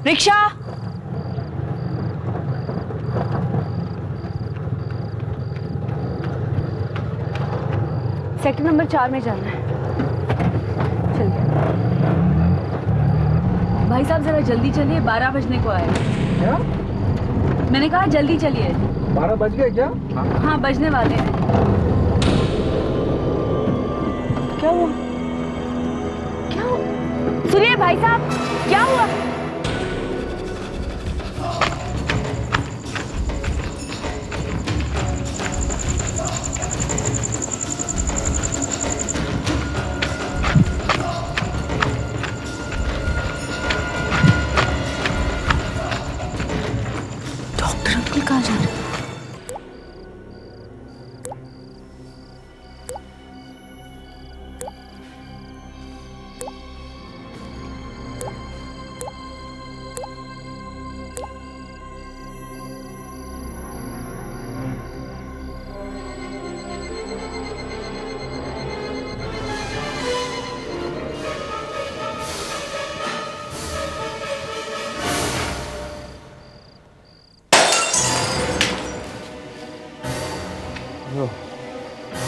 रिक्शा, सेक्टर नंबर 4 में जाना है। चलिए भाई साहब, जरा जल्दी चलिए, 12 बजने को आए। क्या? मैंने कहा जल्दी चलिए। 12 बज गए क्या? हाँ, बजने वाले हैं। क्या हुआ? क्या हुआ? सुनिए भाई साहब, क्या हुआ? डॉक्टर अंकल कहाँ जा रहे हैं?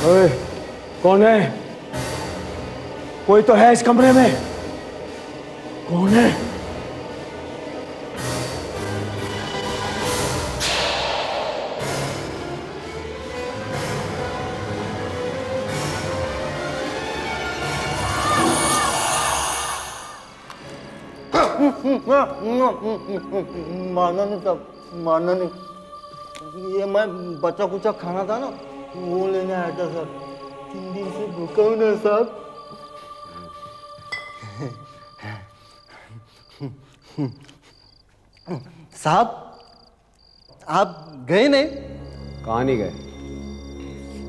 ओए, कौन है? कोई तो है इस कमरे में। कौन है? मारना नहीं सब, मारना नहीं। ये मैं बच्चा कुचा खाना था ना, वो लेने आया था सर। 3 दिन से भूखा हूं ना साहब। साहब, आप गए नहीं? कहाँ नहीं गए?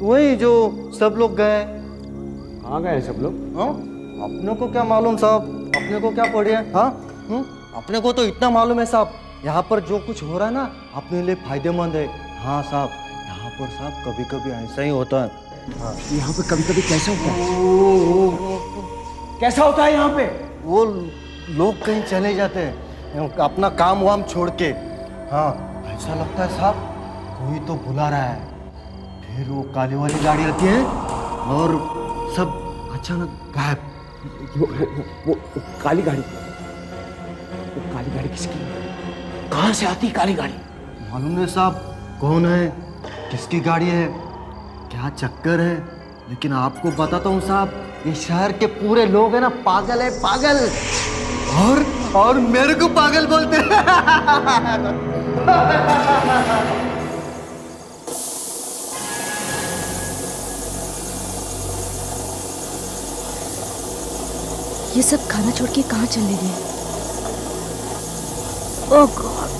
वही जो सब लोग गए। कहाँ गए सब लोग? हाँ, अपने को क्या मालूम साहब, अपने को क्या पड़ी है? हाँ, अपने को तो इतना मालूम है साहब, यहाँ पर जो कुछ हो रहा है ना अपने लिए फायदेमंद है। हाँ साहब, यहाँ पर साहब कभी कभी ऐसा ही होता है। हाँ। यहाँ पे कभी कभी कैसा होता है? कैसा होता है यहाँ पे? वो लोग कहीं चले जाते हैं अपना काम वाम छोड़ के। हाँ, ऐसा लगता है साहब कोई तो बुला रहा है। फिर वो काली वाली गाड़ी आती है और सब अचानक गायब। वो काली गाड़ी, वो काली गाड़ी किसकी है? कहाँ से आती काली गाड़ी? मालूम नहीं साहब कौन है, किसकी गाड़ी है, क्या चक्कर है, लेकिन आपको बताता हूँ साहब, ये शहर के पूरे लोग हैं ना पागल है पागल, और मेरे को पागल बोलते हैं। ये सब खाना छोड़ के कहाँ चले गए? ओह गॉड।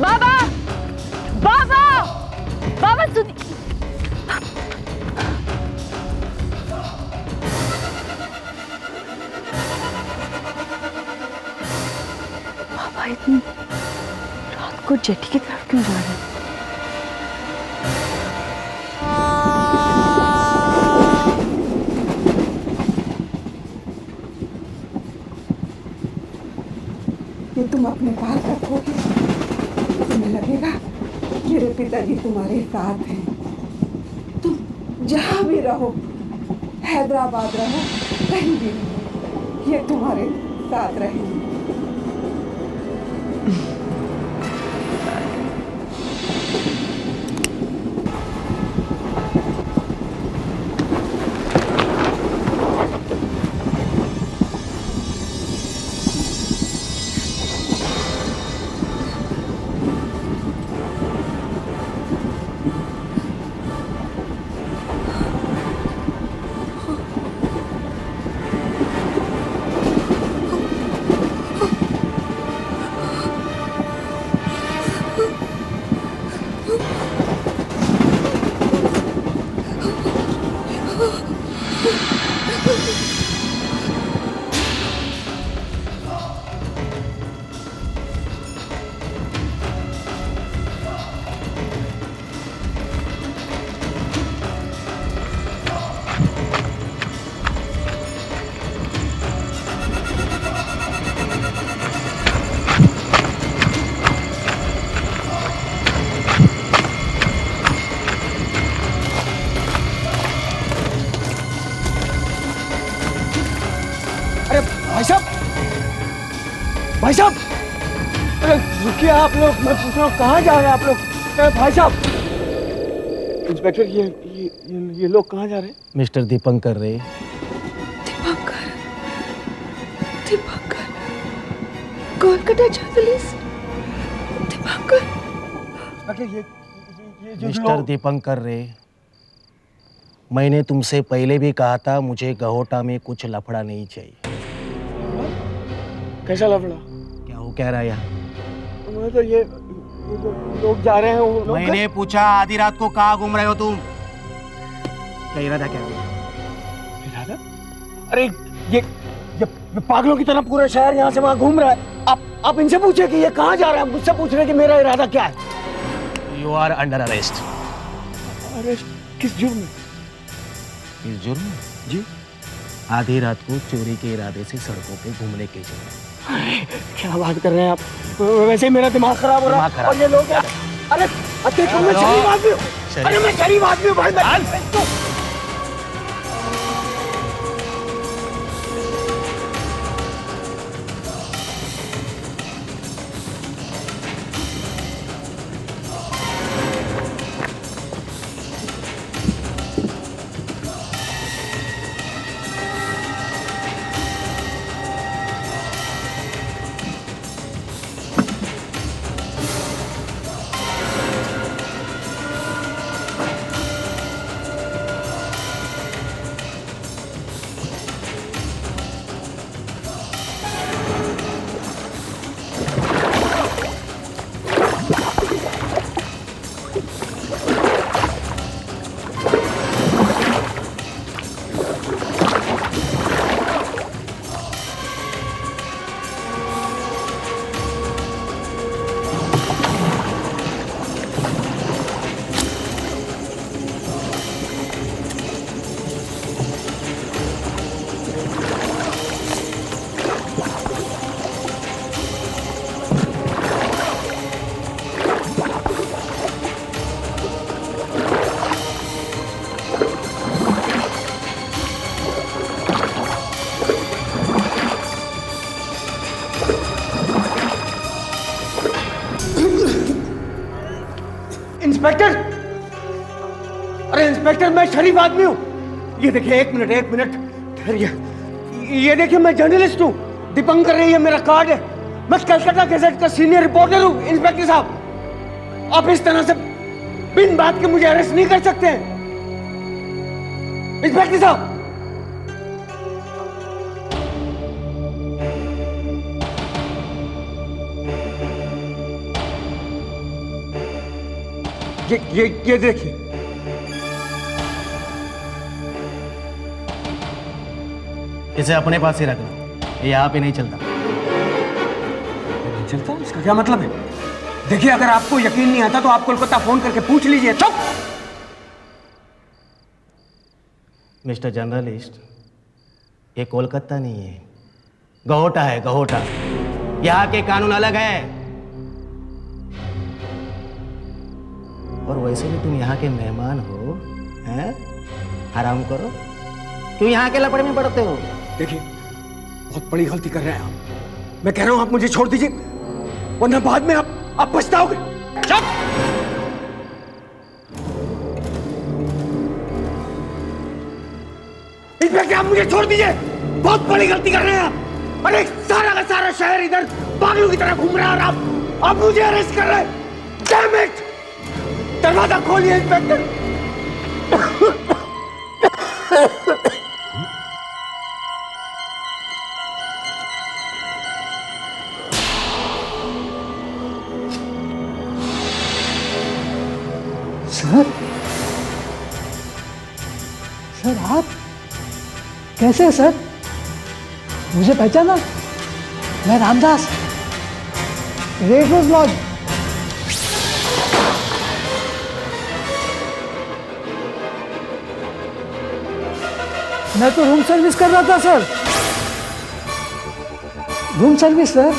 बाबा बाबा बाबा सुनिए। पापा इतनी रात को जेटी की तरफ क्यों जा रहे हैं? ये तुम अपने पास रखोगे, तुम्हें लगेगा मेरे पिताजी तुम्हारे साथ हैं। तुम जहाँ भी रहो, हैदराबाद रहो, कहीं भी रहो, ये तुम्हारे साथ रहेंगे। भाई साहब, अरे रुकिए आप लोग, मैं पूछ रहा हूँ कहाँ जा रहे हैं आप लोग? भाई साहब, इंस्पेक्टर ये लोग कहाँ जा रहे हैं? मिस्टर दीपंकर रे। दीपंकर, दीपंकर, कोलकाता जर्नलिस्ट दीपंकर। इंस्पेक्टर ये मिस्टर दीपंकर रे, मैंने तुमसे पहले भी कहा था मुझे गहोटा में कुछ लफड़ा नहीं चाहिए। कैसा लफड़ा? क्या वो कह रहा है यहाँ? मैं तो ये जो लोग जा रहे हैं वो लोग। मैंने पूछा आधी रात को कहाँ घूम रहे हो तुम? क्या इरादा क्या है? इरादा? अरे ये पागलों की तरह पूरा शहर यहाँ से वहाँ घूम रहा है। आप इनसे पूछे कि ये कहाँ जा रहे हैं, मुझसे पूछ रहे कि मेरा इरादा क्या है। You are under arrest. Arrest किस जुर्म में? किस जुर्म में? जी, आधी रात को चोरी के इरादे से सड़कों पे घूमने के जुर्म। क्या बात कर रहे हैं आप? वैसे ही मेरा दिमाग खराब हो रहा है। और ये लोग अरे देखो मैं शरीफ आदमी हूँ। अरे मैं शरीफ आदमी हूँ भाई। इंस्पेक्टर, अरे इंस्पेक्टर, मैं शरीफ आदमी हूं। ये देखिए, एक मिनट ठहरिए। ये देखिए, मैं जर्नलिस्ट हूं, दीपंकर रही है मेरा कार्ड है। मैं कलकत्ता गैजेट का सीनियर रिपोर्टर हूं। इंस्पेक्टर साहब, आप इस तरह से बिन बात के मुझे अरेस्ट नहीं कर सकते हैं। इंस्पेक्टर साहब, ये देखिए, इसे अपने पास ही रखना, ये यहाँ पे नहीं चलता। नहीं चलता? इसका क्या मतलब है? देखिए, अगर आपको यकीन नहीं आता तो आप कोलकाता फोन करके पूछ लीजिए। चुप! मिस्टर जर्नलिस्ट, ये कोलकाता नहीं है, गहोटा है, गहोटा। यहाँ के कानून अलग है। और वैसे भी तुम यहाँ के मेहमान हो, हैं? आराम करो, क्यों यहाँ के लपड़े में पड़ते हो? देखिए, बहुत बड़ी गलती कर रहे हैं आप। मैं कह रहा हूं आप मुझे छोड़ दीजिए, वरना बाद में आप पछताओगे। चुप! इंस्पेक्टर, आप मुझे छोड़ दीजिए, बहुत बड़ी गलती कर रहे हैं आप। अरे सारा का सारा शहर इधर पागलों की तरह घूम रहा है और आप मुझे अरेस्ट कर रहे हैं। Damn it! दरवाजा खोलिए इंस्पेक्टर। सर आप कैसे हैं सर? मुझे पहचाना? मैं रामदास, रेड रोज लॉज। मैं तो रूम सर्विस कर रहा था सर। Room service sir.